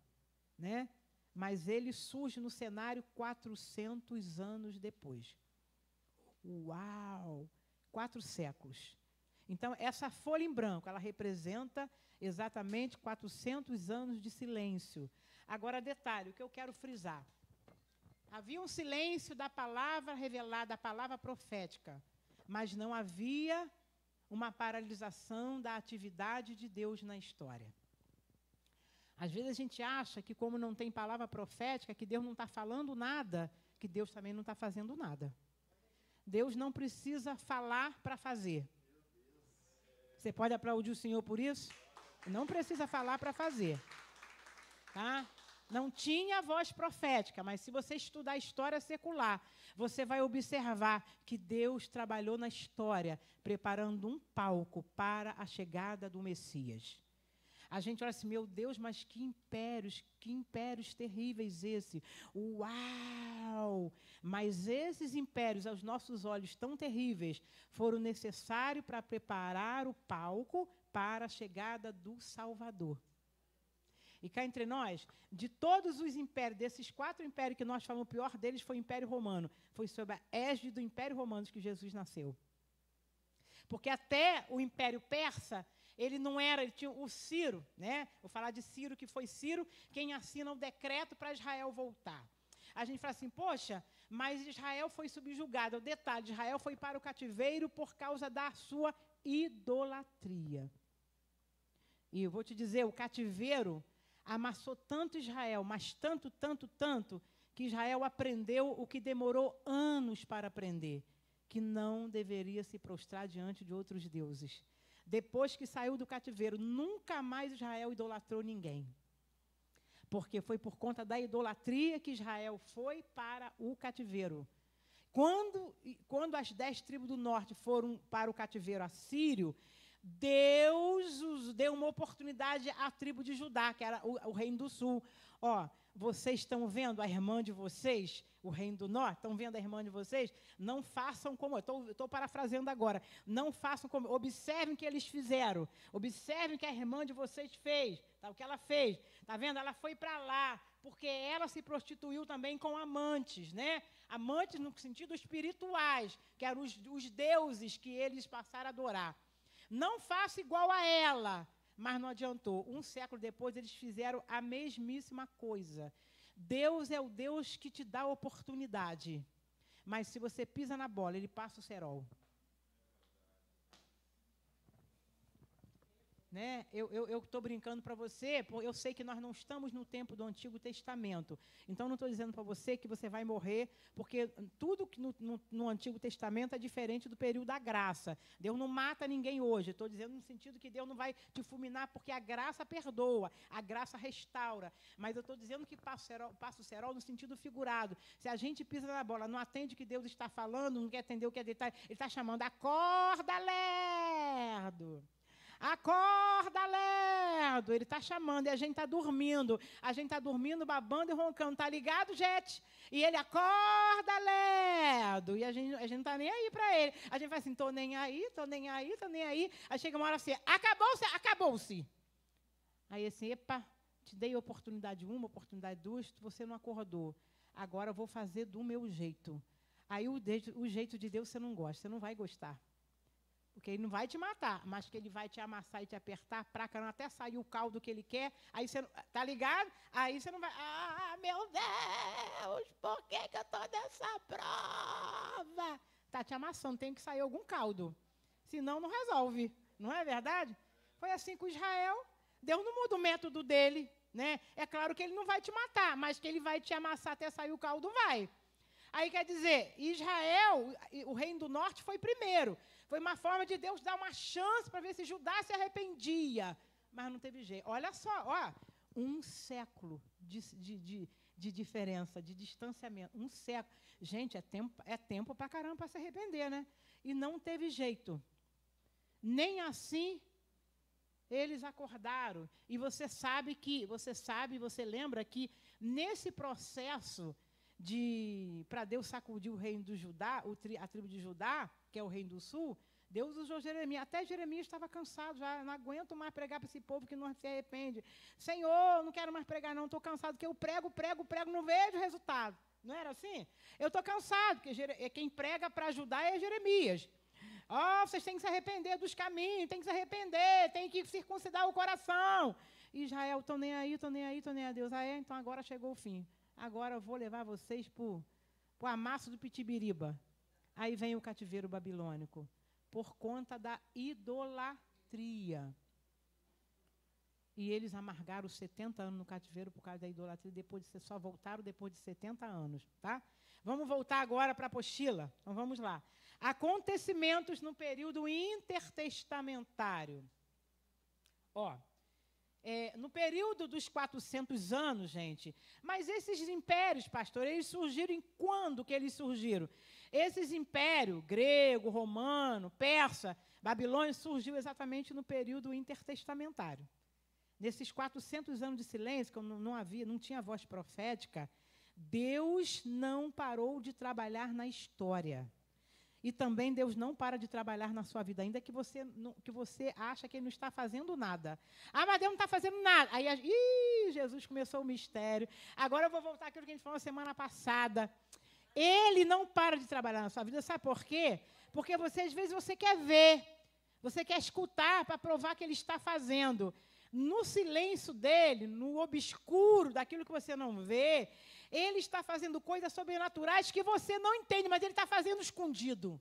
Né? Mas ele surge no cenário 400 anos depois. Uau! 4 séculos. Então, essa folha em branco, ela representa exatamente 400 anos de silêncio. Agora, detalhe, o que eu quero frisar. Havia um silêncio da palavra revelada, da palavra profética, mas não havia uma paralisação da atividade de Deus na história. Às vezes a gente acha que, como não tem palavra profética, que Deus não está falando nada, que Deus também não está fazendo nada. Deus não precisa falar para fazer. Você pode aplaudir o Senhor por isso? Não precisa falar para fazer. Tá? Não tinha voz profética, mas se você estudar a história secular, você vai observar que Deus trabalhou na história, preparando um palco para a chegada do Messias. A gente olha assim, meu Deus, mas que impérios terríveis esse. Uau! Mas esses impérios, aos nossos olhos tão terríveis, foram necessários para preparar o palco para a chegada do Salvador. E cá entre nós, de todos os impérios, desses 4 impérios que nós falamos, o pior deles foi o Império Romano. Foi sob a égide do Império Romano que Jesus nasceu. Porque até o Império Persa, ele não era, ele tinha o Ciro, né? Vou falar de Ciro, que foi Ciro quem assina o decreto para Israel voltar. A gente fala assim, poxa, mas Israel foi subjugado. O detalhe, Israel foi para o cativeiro por causa da sua idolatria. E eu vou te dizer, o cativeiro amassou tanto Israel, mas tanto, que Israel aprendeu o que demorou anos para aprender, que não deveria se prostrar diante de outros deuses. Depois que saiu do cativeiro, nunca mais Israel idolatrou ninguém. Porque foi por conta da idolatria que Israel foi para o cativeiro. Quando as 10 tribos do norte foram para o cativeiro assírio, Deus deu uma oportunidade à tribo de Judá, que era o reino do sul. Ó, vocês estão vendo a irmã de vocês, o reino do norte, estão vendo a irmã de vocês? Não façam como... Estou parafraseando agora. Não façam como... Observem o que eles fizeram. Observem o que a irmã de vocês fez. Tá, o que ela fez. Está vendo? Ela foi para lá, porque ela se prostituiu também com amantes, né? Amantes no sentido espirituais, que eram os deuses que eles passaram a adorar. Não faça igual a ela, mas não adiantou. 1 século depois, eles fizeram a mesmíssima coisa. Deus é o Deus que te dá oportunidade. Mas se você pisa na bola, ele passa o cerol. Né? Eu estou brincando para você, eu sei que nós não estamos no tempo do Antigo Testamento. Então, não estou dizendo para você que você vai morrer, porque tudo que no Antigo Testamento é diferente do período da graça. Deus não mata ninguém hoje. Estou dizendo no sentido que Deus não vai te fulminar, porque a graça perdoa, a graça restaura. Mas eu estou dizendo que passa o cerol no sentido figurado. Se a gente pisa na bola, não atende o que Deus está falando, não quer atender o que é detalhe, Ele está chamando, acorda, lerdo. Acorda, lerdo. Ele está chamando e a gente está dormindo. A gente está dormindo, babando e roncando. Está ligado, gente? E ele acorda, lerdo. E a gente não está nem aí para ele. A gente fala assim, estou nem aí, estou nem aí, estou nem aí. Aí chega uma hora assim, acabou-se, acabou-se. Aí assim, epa, te dei oportunidade 1, oportunidade 2, você não acordou. Agora eu vou fazer do meu jeito. Aí o jeito de Deus você não gosta, você não vai gostar. Porque ele não vai te matar, mas que ele vai te amassar e te apertar pra caramba, até sair o caldo que ele quer. Aí você não, tá ligado? Aí você não vai... Ah, meu Deus, por que eu tô nessa prova? Tá te amassando, tem que sair algum caldo. Senão não resolve. Não é verdade? Foi assim com Israel. Deus não muda o método dele, né? É claro que ele não vai te matar, mas que ele vai te amassar até sair o caldo, vai. Aí quer dizer, Israel, o reino do norte foi primeiro. Foi uma forma de Deus dar uma chance para ver se Judá se arrependia. Mas não teve jeito. Olha só, ó, 1 século de diferença, de distanciamento. 1 século. Gente, é tempo para caramba para se arrepender, né? E não teve jeito. Nem assim eles acordaram. E você lembra que nesse processo para Deus sacudir o reino do Judá, a tribo de Judá, que é o reino do sul, Deus usou Jeremias. Até Jeremias estava cansado, já não aguento mais pregar para esse povo que não se arrepende. Senhor, não quero mais pregar não, estou cansado, porque eu prego, não vejo resultado. Não era assim? Eu estou cansado, porque quem prega para ajudar é Jeremias. Vocês têm que se arrepender dos caminhos, têm que se arrepender, têm que circuncidar o coração. Israel, estou nem aí a Deus. Então agora chegou o fim. Agora eu vou levar vocês para o amasso do Pitibiriba. Aí vem o cativeiro babilônico. por conta da idolatria. E eles amargaram 70 anos no cativeiro por causa da idolatria, depois de só voltaram depois de 70 anos, tá? Vamos voltar agora para a apostila. Então vamos lá. Acontecimentos no período intertestamentário. No período dos 400 anos, gente, mas esses impérios, pastor, eles surgiram em quando que eles surgiram? Esses impérios, grego, romano, persa, babilônio, surgiu exatamente no período intertestamentário. Nesses 400 anos de silêncio, que não tinha voz profética, Deus não parou de trabalhar na história. E também Deus não para de trabalhar na sua vida, ainda que você acha que Ele não está fazendo nada. Ah, mas Deus não está fazendo nada. Aí, Jesus começou o mistério. Agora eu vou voltar àquilo que a gente falou semana passada. Ele não para de trabalhar na sua vida, sabe por quê? Porque às vezes você quer ver, você quer escutar para provar que Ele está fazendo. No silêncio dele, no obscuro daquilo que você não vê, ele está fazendo coisas sobrenaturais que você não entende, mas ele está fazendo escondido.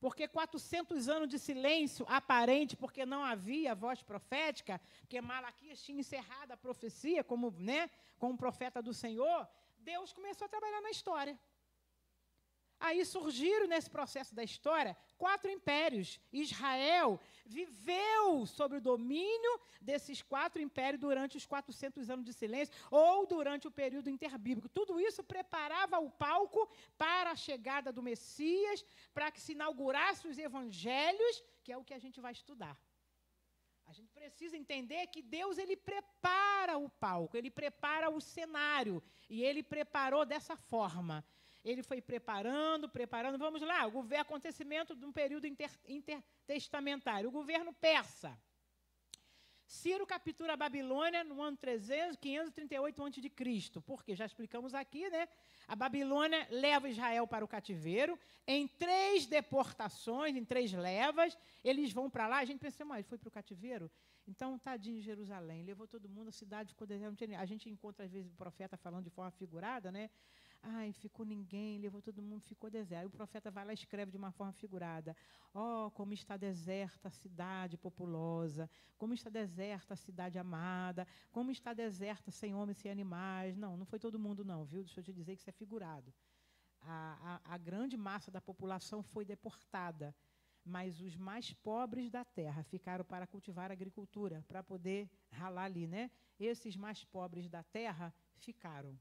Porque 400 anos de silêncio aparente, porque não havia voz profética, porque Malaquias tinha encerrado a profecia como profeta do Senhor, Deus começou a trabalhar na história. Aí surgiram nesse processo da história 4 impérios. Israel viveu sob o domínio desses 4 impérios durante os 400 anos de silêncio ou durante o período interbíblico. Tudo isso preparava o palco para a chegada do Messias, para que se inaugurassem os evangelhos, que é o que a gente vai estudar. A gente precisa entender que Deus ele prepara o palco, ele prepara o cenário, e ele preparou dessa forma. Ele foi preparando, vamos lá, acontecimento de um período intertestamentário. O governo persa. Ciro captura a Babilônia no ano 538 a.C. Porque já explicamos aqui, né? A Babilônia leva Israel para o cativeiro em 3 deportações, em 3 levas. Eles vão para lá, a gente pensa, mas ele foi para o cativeiro? Então, tadinho de Jerusalém, levou todo mundo, a cidade ficou deserta. A gente encontra, às vezes, o profeta falando de forma figurada, né? Ai, ficou ninguém, levou todo mundo, ficou deserto. Aí o profeta vai lá e escreve de uma forma figurada. Como está deserta a cidade populosa, como está deserta a cidade amada, como está deserta sem homens, sem animais. Não foi todo mundo não, viu? Deixa eu te dizer que isso é figurado. A grande massa da população foi deportada, mas os mais pobres da terra ficaram para cultivar a agricultura, para poder ralar ali, né? Esses mais pobres da terra ficaram.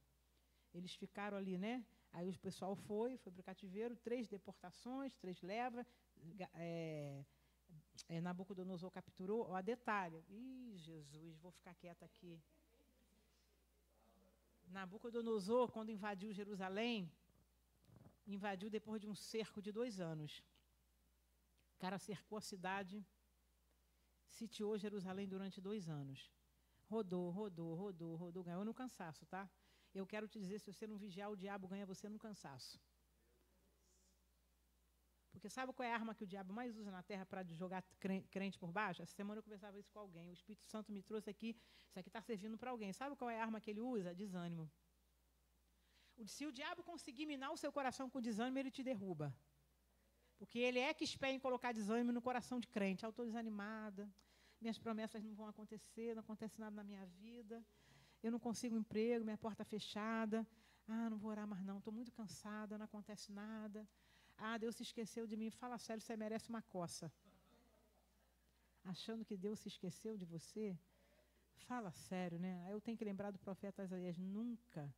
Eles ficaram ali, né? Aí o pessoal foi para o cativeiro, 3 deportações, 3 levas. Nabucodonosor capturou. Detalhe. Jesus, vou ficar quieta aqui. Nabucodonosor, quando invadiu Jerusalém, invadiu depois de um cerco de 2 anos. O cara cercou a cidade, sitiou Jerusalém durante 2 anos. Rodou, ganhou no cansaço, tá? Eu quero te dizer, se você não vigiar, o diabo ganha você no cansaço. Porque sabe qual é a arma que o diabo mais usa na terra para jogar crente por baixo? Essa semana eu conversava isso com alguém. O Espírito Santo me trouxe aqui, isso aqui está servindo para alguém. Sabe qual é a arma que ele usa? Desânimo. Se o diabo conseguir minar o seu coração com desânimo, ele te derruba. Porque ele é que espera em colocar desânimo no coração de crente. Eu estou desanimada, minhas promessas não vão acontecer, não acontece nada na minha vida. Eu não consigo emprego, minha porta fechada. Não vou orar mais não, estou muito cansada, não acontece nada. Deus se esqueceu de mim. Fala sério, você merece uma coça. Achando que Deus se esqueceu de você? Fala sério, né? Eu tenho que lembrar do profeta Isaías, nunca,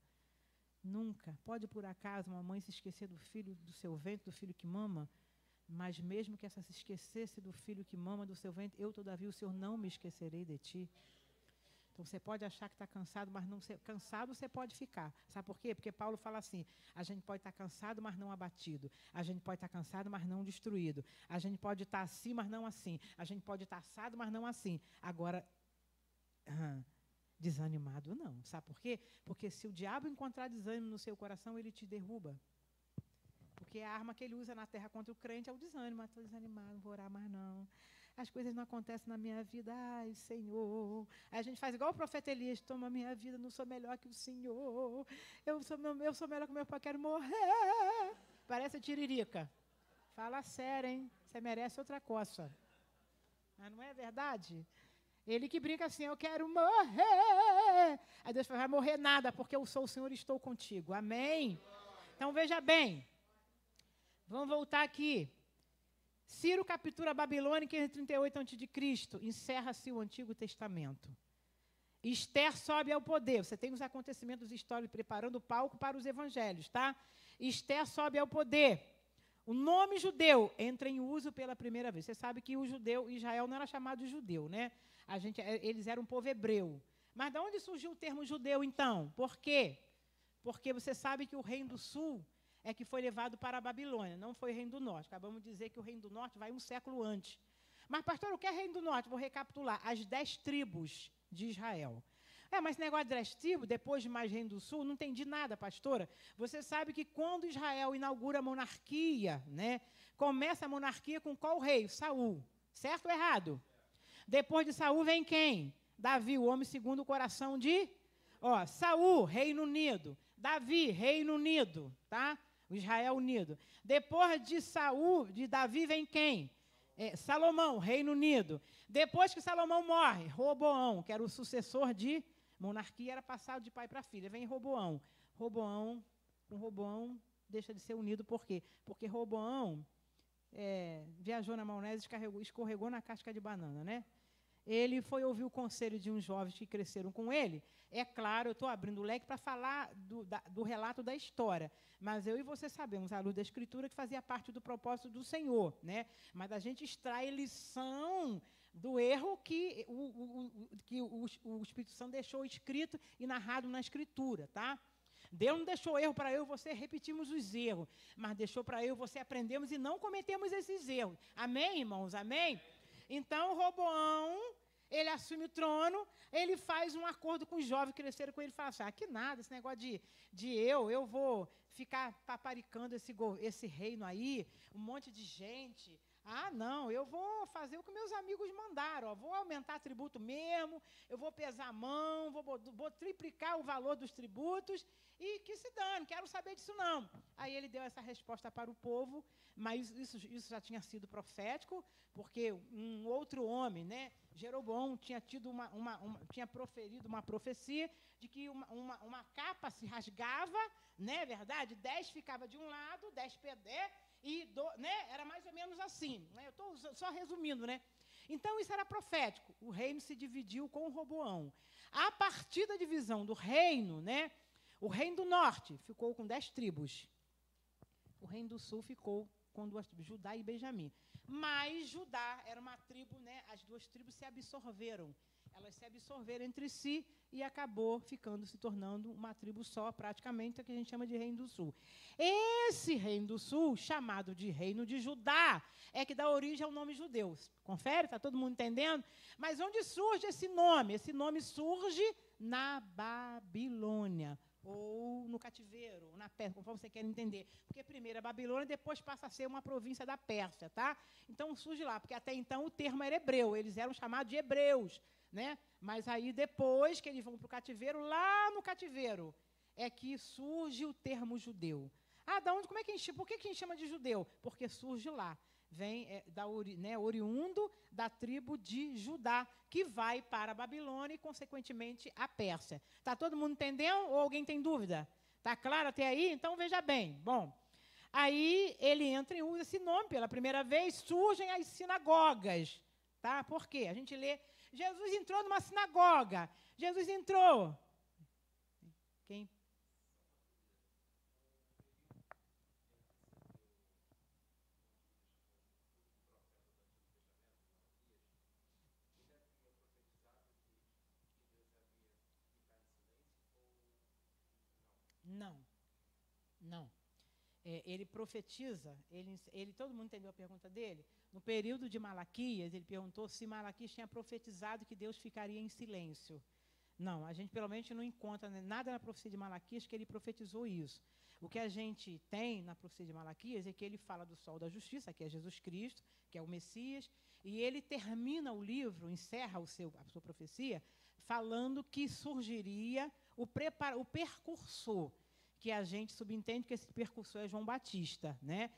pode por acaso uma mãe se esquecer do filho do seu ventre, do filho que mama? Mas mesmo que essa se esquecesse do filho que mama do seu ventre, eu, todavia, o Senhor não me esquecerei de ti. Então, você pode achar que está cansado, mas não cansado você pode ficar. Sabe por quê? Porque Paulo fala assim, a gente pode estar cansado, mas não abatido. A gente pode estar cansado, mas não destruído. A gente pode estar assim, mas não assim. A gente pode estar assado, mas não assim. Agora, desanimado não. Sabe por quê? Porque se o diabo encontrar desânimo no seu coração, ele te derruba. Porque a arma que ele usa na terra contra o crente é o desânimo. Estou desanimado, não vou orar mais não. As coisas não acontecem na minha vida. Ai, Senhor. Aí a gente faz igual o profeta Elias. Toma a minha vida, não sou melhor que o Senhor. Eu sou melhor que o meu pai, quero morrer. Parece a Tiririca. Fala sério, hein? Você merece outra coça. Mas não é verdade? Ele que brinca assim, eu quero morrer. Aí Deus fala, vai morrer nada, porque eu sou o Senhor e estou contigo. Amém? Então, veja bem. Vamos voltar aqui. Ciro captura a Babilônia em 538 a.C. Encerra-se o Antigo Testamento. Esther sobe ao poder. Você tem os acontecimentos históricos preparando o palco para os evangelhos, tá? Esther sobe ao poder. O nome judeu entra em uso pela primeira vez. Você sabe que o judeu, Israel não era chamado de judeu, né? Eles eram um povo hebreu. Mas de onde surgiu o termo judeu, então? Por quê? Porque você sabe que o reino do sul é que foi levado para a Babilônia, não foi o reino do norte. Acabamos de dizer que o reino do norte vai um século antes. Mas, pastor, o que é reino do norte? Vou recapitular. As 10 tribos de Israel. Mas esse negócio de 10 tribos, depois de mais reino do sul, não entendi nada, pastora. Você sabe que quando Israel inaugura a monarquia, né, começa a monarquia com qual rei? Saul. Certo ou errado? Depois de Saul vem quem? Davi, o homem segundo o coração de... Saul, Reino Unido. Davi, Reino Unido, tá? O Israel unido. Depois de Saul, de Davi, vem quem? Salomão, Reino Unido. Depois que Salomão morre, Roboão, que era o sucessor de monarquia, era passado de pai para filha. Vem Roboão. Com Roboão deixa de ser unido, por quê? Porque Roboão viajou na maionese e escorregou na casca de banana, né? Ele foi ouvir o conselho de uns jovens que cresceram com ele. É claro, eu estou abrindo o leque para falar do relato da história, mas eu e você sabemos, à luz da Escritura, que fazia parte do propósito do Senhor, né? Mas a gente extrai lição do erro que o Espírito Santo deixou escrito e narrado na Escritura, tá? Deus não deixou erro para eu e você repetirmos os erros, mas deixou para eu e você aprendermos e não cometemos esses erros. Amém, irmãos? Amém? Então, Roboão, ele assume o trono, ele faz um acordo com os jovens que cresceram com ele e fala assim, que nada, esse negócio de eu vou ficar paparicando esse reino aí, um monte de gente. Não, eu vou fazer o que meus amigos mandaram, vou aumentar tributo mesmo, eu vou pesar a mão, vou triplicar o valor dos tributos e que se dane, quero saber disso não. Aí ele deu essa resposta para o povo, mas isso já tinha sido profético, porque um outro homem, né, Jeroboão, tinha proferido uma profecia de que uma capa se rasgava, né, verdade? 10 ficava de um lado, 10 pedé, né, era mais ou menos assim. Né? Eu estou só resumindo, né? Então, isso era profético. O reino se dividiu com Roboão. A partir da divisão do reino, né, o reino do norte ficou com 10 tribos. O reino do sul ficou com 2 tribos, Judá e Benjamim. Mas Judá era uma tribo, né, as 2 tribos se absorveram. Elas se absorveram entre si e acabou se tornando uma tribo só, praticamente, que a gente chama de Reino do Sul. Esse Reino do Sul, chamado de Reino de Judá, é que dá origem ao nome judeu. Confere? Está todo mundo entendendo? Mas onde surge esse nome? Esse nome surge na Babilônia, ou no cativeiro, ou na Pérsia, conforme você quer entender. Porque primeiro é Babilônia, depois passa a ser uma província da Pérsia, tá? Então surge lá, porque até então o termo era hebreu, eles eram chamados de hebreus, né? Mas aí depois que eles vão para o cativeiro, lá no cativeiro, é que surge o termo judeu. Por que a gente chama de judeu? Porque surge lá. Vem oriundo da tribo de Judá, que vai para a Babilônia e, consequentemente, a Pérsia. Está todo mundo entendendo ou alguém tem dúvida? Está claro até aí? Então, veja bem. Bom, aí ele entra e usa esse nome pela primeira vez, surgem as sinagogas. Tá? Por quê? A gente lê, Jesus entrou numa sinagoga. Jesus entrou. Quem? Não. Ele profetiza, todo mundo entendeu a pergunta dele? No período de Malaquias, ele perguntou se Malaquias tinha profetizado que Deus ficaria em silêncio. Não, a gente pelo menos não encontra nada na profecia de Malaquias que ele profetizou isso. O que a gente tem na profecia de Malaquias é que ele fala do sol da justiça, que é Jesus Cristo, que é o Messias, e ele termina o livro, encerra a sua profecia, falando que surgiria o precursor, que a gente subentende que esse percursor é João Batista, né?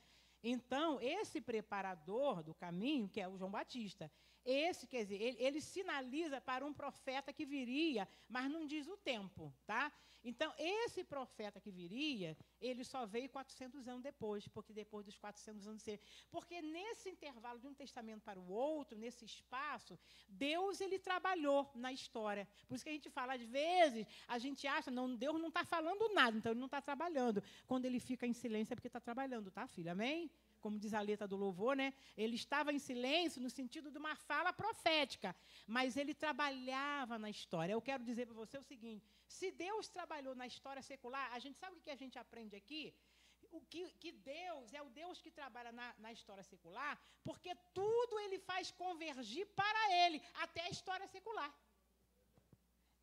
Então, esse preparador do caminho, que é o João Batista, esse, quer dizer, ele sinaliza para um profeta que viria, mas não diz o tempo, tá? Então, esse profeta que viria, ele só veio 400 anos depois, porque depois dos 400 anos... Porque nesse intervalo de um testamento para o outro, nesse espaço, Deus, ele trabalhou na história. Por isso que a gente fala, às vezes, a gente acha, não, Deus não está falando nada, então ele não está trabalhando. Quando ele fica em silêncio é porque está trabalhando, tá, filha? Amém? Como diz a letra do louvor, né? Ele estava em silêncio no sentido de uma fala profética, mas ele trabalhava na história. Eu quero dizer para você o seguinte, se Deus trabalhou na história secular, a gente sabe o que a gente aprende aqui? Que Deus é o Deus que trabalha na história secular, porque tudo ele faz convergir para ele, até a história secular.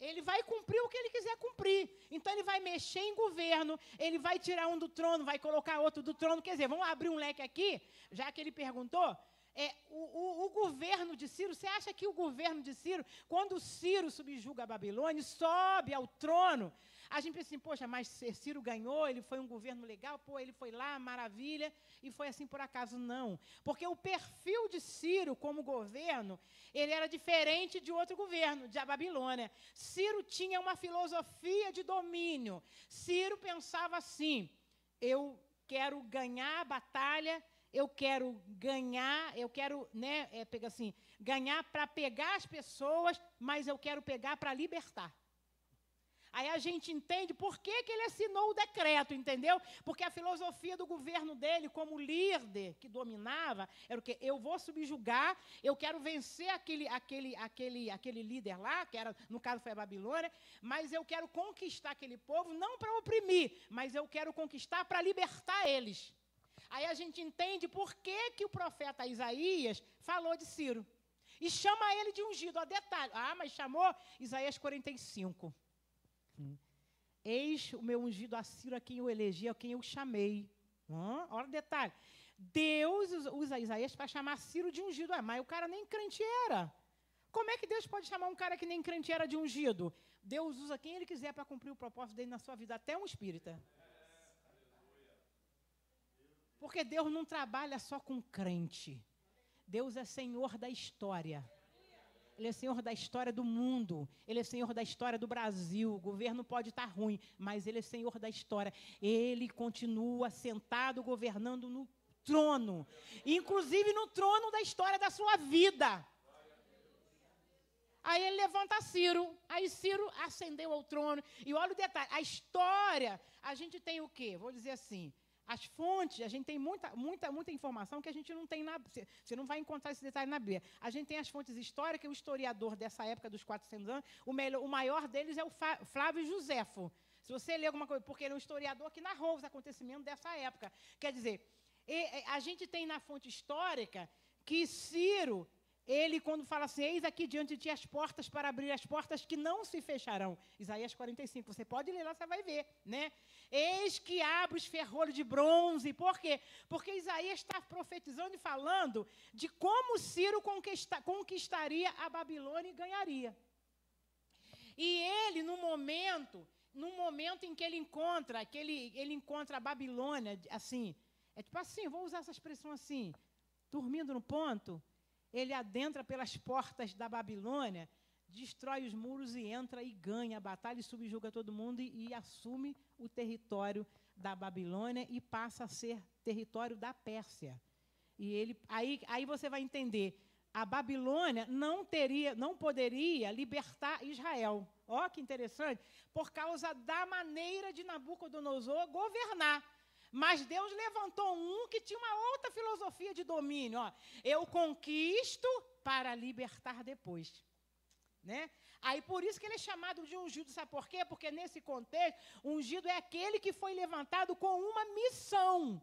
Ele vai cumprir o que ele quiser cumprir. Então, ele vai mexer em governo, ele vai tirar um do trono, vai colocar outro do trono. Quer dizer, vamos abrir um leque aqui, já que ele perguntou. O governo de Ciro, você acha que o governo de Ciro, quando Ciro subjuga a Babilônia, sobe ao trono, a gente pensa assim, poxa, mas Ciro ganhou, ele foi um governo legal, pô, ele foi lá, maravilha, e foi assim por acaso. Não. Porque o perfil de Ciro como governo, ele era diferente de outro governo, da Babilônia. Ciro tinha uma filosofia de domínio. Ciro pensava assim, eu quero ganhar a batalha, eu quero ganhar, né, assim, ganhar para pegar as pessoas, mas eu quero pegar para libertar. Aí a gente entende por que ele assinou o decreto, entendeu? Porque a filosofia do governo dele, como líder que dominava, era o quê? Eu vou subjugar, eu quero vencer aquele líder lá, que era, no caso foi a Babilônia, mas eu quero conquistar aquele povo, não para oprimir, mas eu quero conquistar para libertar eles. Aí a gente entende por que o profeta Isaías falou de Ciro. E chama ele de ungido. Ó, detalhe. Ah, mas chamou Isaías 45. Eis o meu ungido a Ciro, a quem eu elegi, a quem eu chamei. Olha o detalhe. Deus usa Isaías para chamar Ciro de ungido. Mas o cara nem crente era. Como é que Deus pode chamar um cara que nem crente era de ungido? Deus usa quem ele quiser para cumprir o propósito dele na sua vida, até um espírita. Porque Deus não trabalha só com crente. Deus é Senhor da história. Ele é Senhor da história do mundo. Ele é Senhor da história do Brasil. O governo pode estar ruim, mas Ele é Senhor da história. Ele continua sentado, governando no trono. Inclusive no trono da história da sua vida. Aí ele levanta Ciro. Aí Ciro ascendeu ao trono. E olha o detalhe. A história, a gente tem o quê? Vou dizer assim. As fontes, a gente tem muita informação que a gente não tem na... Você não vai encontrar esse detalhe na Bíblia. A gente tem as fontes históricas, o historiador dessa época dos 400 anos, o maior deles é o Flávio Josefo. Se você ler alguma coisa, porque ele é um historiador que narrou os acontecimentos dessa época. Quer dizer, a gente tem na fonte histórica que Ciro... Ele, quando fala assim, eis aqui diante de ti as portas para abrir, as portas que não se fecharão. Isaías 45, você pode ler lá, você vai ver, né? Eis que abre os ferrolhos de bronze. Por quê? Porque Isaías está profetizando e falando de como Ciro conquistaria a Babilônia e ganharia. E ele, no momento em que ele encontra a Babilônia, assim, é tipo assim, vou usar essa expressão assim, dormindo no ponto, ele adentra pelas portas da Babilônia, destrói os muros e entra e ganha a batalha e subjuga todo mundo e assume o território da Babilônia e passa a ser território da Pérsia. E aí você vai entender, a Babilônia não poderia libertar Israel. Ó, que interessante, por causa da maneira de Nabucodonosor governar. Mas Deus levantou um que tinha uma outra filosofia de domínio. Ó. Eu conquisto para libertar depois. Né? Aí por isso que ele é chamado de ungido. Sabe por quê? Porque nesse contexto, ungido é aquele que foi levantado com uma missão.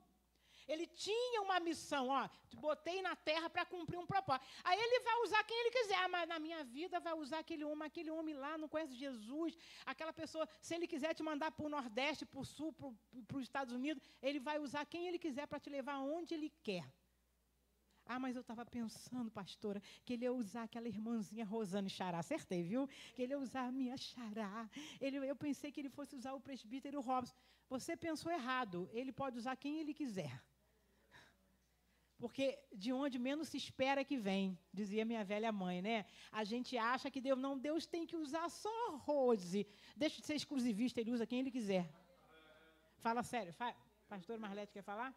Ele tinha uma missão, ó, botei na terra para cumprir um propósito. Aí ele vai usar quem ele quiser, mas na minha vida vai usar aquele homem lá, não conhece Jesus, aquela pessoa, se ele quiser te mandar para o Nordeste, para o Sul, para os Estados Unidos, ele vai usar quem ele quiser para te levar onde ele quer. Ah, mas eu estava pensando, pastora, que ele ia usar aquela irmãzinha Rosane Xará. Acertei, viu? Que ele ia usar a minha Xará. Eu pensei que ele fosse usar o presbítero Robson. Você pensou errado. Ele pode usar quem ele quiser. Porque de onde menos se espera que vem, dizia minha velha mãe, né? A gente acha que Deus tem que usar só Rose. Deixa de ser exclusivista, ele usa quem ele quiser. Fala sério. Pastor Marlete quer falar?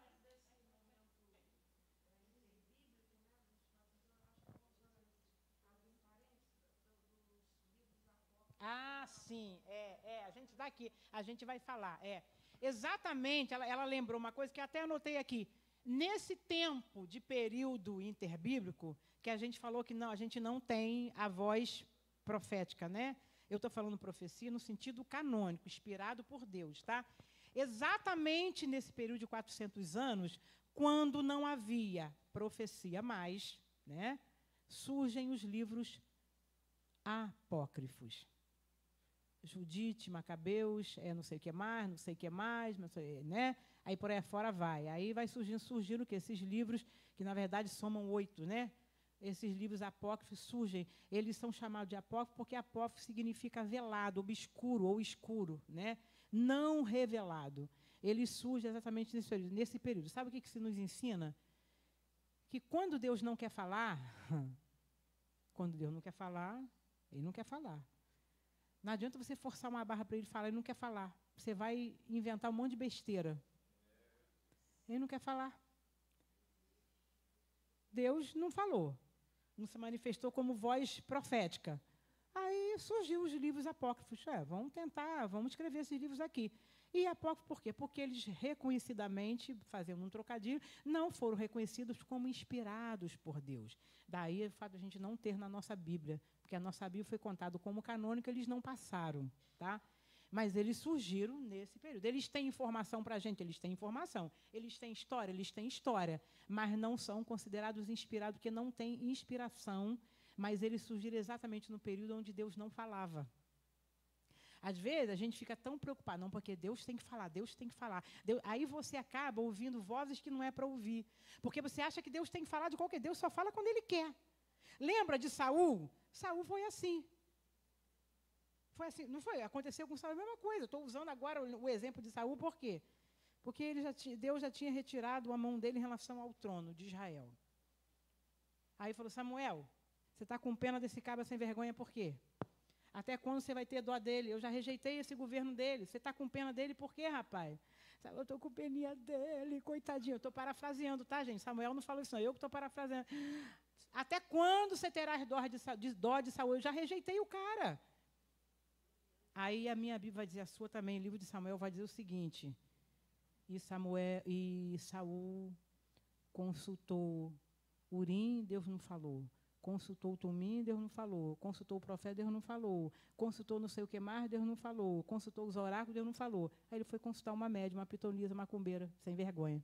Ah, sim, a gente está aqui, a gente vai falar, Exatamente, ela lembrou uma coisa que até anotei aqui. Nesse tempo de período interbíblico, que a gente falou que não, a gente não tem a voz profética, né? Eu estou falando profecia no sentido canônico, inspirado por Deus, tá? Exatamente nesse período de 400 anos, quando não havia profecia mais, né? Surgem os livros apócrifos. Judite, Macabeus, não sei o que mais, não sei o que mais, não sei, né? Aí por aí fora vai. Aí vai surgindo o quê? Esses livros, que na verdade somam 8, né? Esses livros apócrifos surgem, eles são chamados de apócrifos porque apócrifo significa velado, obscuro ou escuro, né? Não revelado. Ele surge exatamente nesse período. Sabe o que isso nos ensina? Que quando Deus não quer falar, quando Deus não quer falar, ele não quer falar. Não adianta você forçar uma barra para ele falar, ele não quer falar. Você vai inventar um monte de besteira. Ele não quer falar. Deus não falou. Não se manifestou como voz profética. Aí surgiu os livros apócrifos. Vamos tentar, vamos escrever esses livros aqui. E apócrifo por quê? Porque eles reconhecidamente, fazendo um trocadilho, não foram reconhecidos como inspirados por Deus. Daí o fato de a gente não ter na nossa Bíblia, porque a nossa Bíblia foi contada como canônica, eles não passaram, tá? Mas eles surgiram nesse período. Eles têm informação para a gente, eles têm informação. Eles têm história, mas não são considerados inspirados, porque não têm inspiração, mas eles surgiram exatamente no período onde Deus não falava. Às vezes, a gente fica tão preocupado, não, porque Deus tem que falar, Deus tem que falar. Aí você acaba ouvindo vozes que não é para ouvir. Porque você acha que Deus tem que falar de qualquer Deus, só fala quando Ele quer. Lembra de Saul? Saul foi assim. Foi assim, não foi? Aconteceu com Saul a mesma coisa. Estou usando agora o exemplo de Saul, por quê? Porque Deus já tinha retirado a mão dele em relação ao trono de Israel. Aí falou, Samuel, você está com pena desse cabra sem vergonha, por quê? Até quando você vai ter dó dele? Eu já rejeitei esse governo dele. Você está com pena dele por quê, rapaz? Eu estou com peninha dele, coitadinho. Eu estou parafraseando, tá, gente? Samuel não falou isso, não. Eu que estou parafraseando. Até quando você terá dó de Saul? Eu já rejeitei o cara. Aí a minha Bíblia vai dizer, a sua também, o livro de Samuel vai dizer o seguinte. E Saul consultou Urim, Deus não falou. Consultou o Tumim, Deus não falou. Consultou o profeta, Deus não falou. Consultou não sei o que mais, Deus não falou. Consultou os oráculos, Deus não falou. Aí ele foi consultar uma médium, uma pitonisa, uma macumbeira, sem vergonha.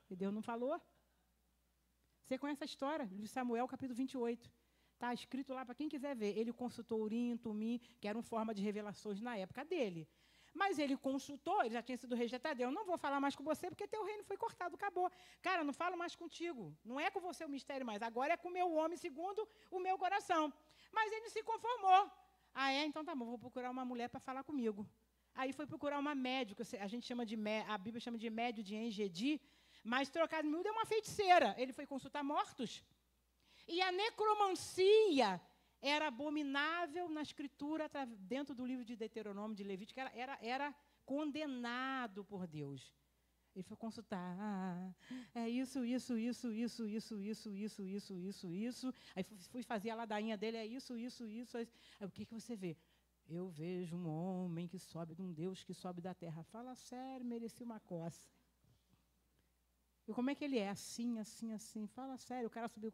E Deus não falou. Você conhece a história de Samuel, capítulo 28. Está escrito lá para quem quiser ver. Ele consultou Urim, Tumim, que eram forma de revelações na época dele. Mas ele consultou, ele já tinha sido rejeitado. Eu não vou falar mais com você, porque teu reino foi cortado, acabou. Cara, não falo mais contigo. Não é com você o mistério mais. Agora é com o meu homem, segundo o meu coração. Mas ele se conformou. Então tá bom, vou procurar uma mulher para falar comigo. Aí foi procurar uma médica, a gente chama a Bíblia chama de médio de Engedi, mas trocado em miúdo é uma feiticeira. Ele foi consultar mortos. E a necromancia era abominável na escritura, dentro do livro de Deuteronômio, de Levítico, era condenado por Deus. Ele foi consultar, isso. Aí fui fazer a ladainha dele, isso. Aí o que você vê? Eu vejo um homem que sobe, um Deus que sobe da terra. Fala sério, merecia uma coça. E como é que ele é? Assim. Fala sério, o cara subiu,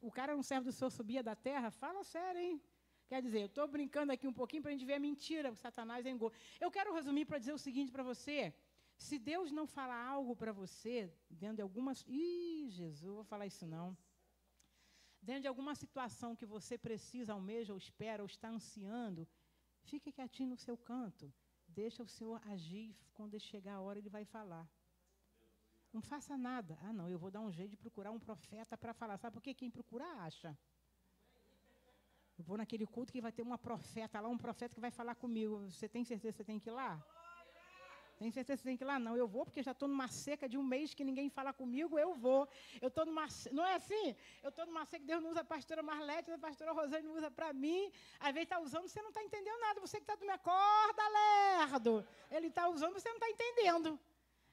o cara é um servo do Senhor, subia da terra? Fala sério, hein? Quer dizer, eu estou brincando aqui um pouquinho para a gente ver a mentira, que Satanás é engol. Eu quero resumir para dizer o seguinte para você. Se Deus não falar algo para você, dentro de algumas... Jesus, vou falar isso não. Dentro de alguma situação que você precisa, almeja, ou espera, ou está ansiando, fique quietinho no seu canto. Deixa o Senhor agir, quando chegar a hora ele vai falar. Não faça nada. Ah, não, eu vou dar um jeito de procurar um profeta para falar. Sabe por quê? Quem procura, acha. Eu vou naquele culto que vai ter uma profeta lá, um profeta que vai falar comigo. Você tem certeza que você tem que ir lá? Tem certeza que você tem que ir lá? Não, eu vou porque já estou numa seca de um mês que ninguém fala comigo, eu vou. Eu estou numa... Não é assim? Eu estou numa seca que Deus não usa a pastora Marlete, a pastora Rosane não usa para mim. Às vezes está usando, você não está entendendo nada. Você que está do minha corda, lerdo. Ele está usando, você não está entendendo.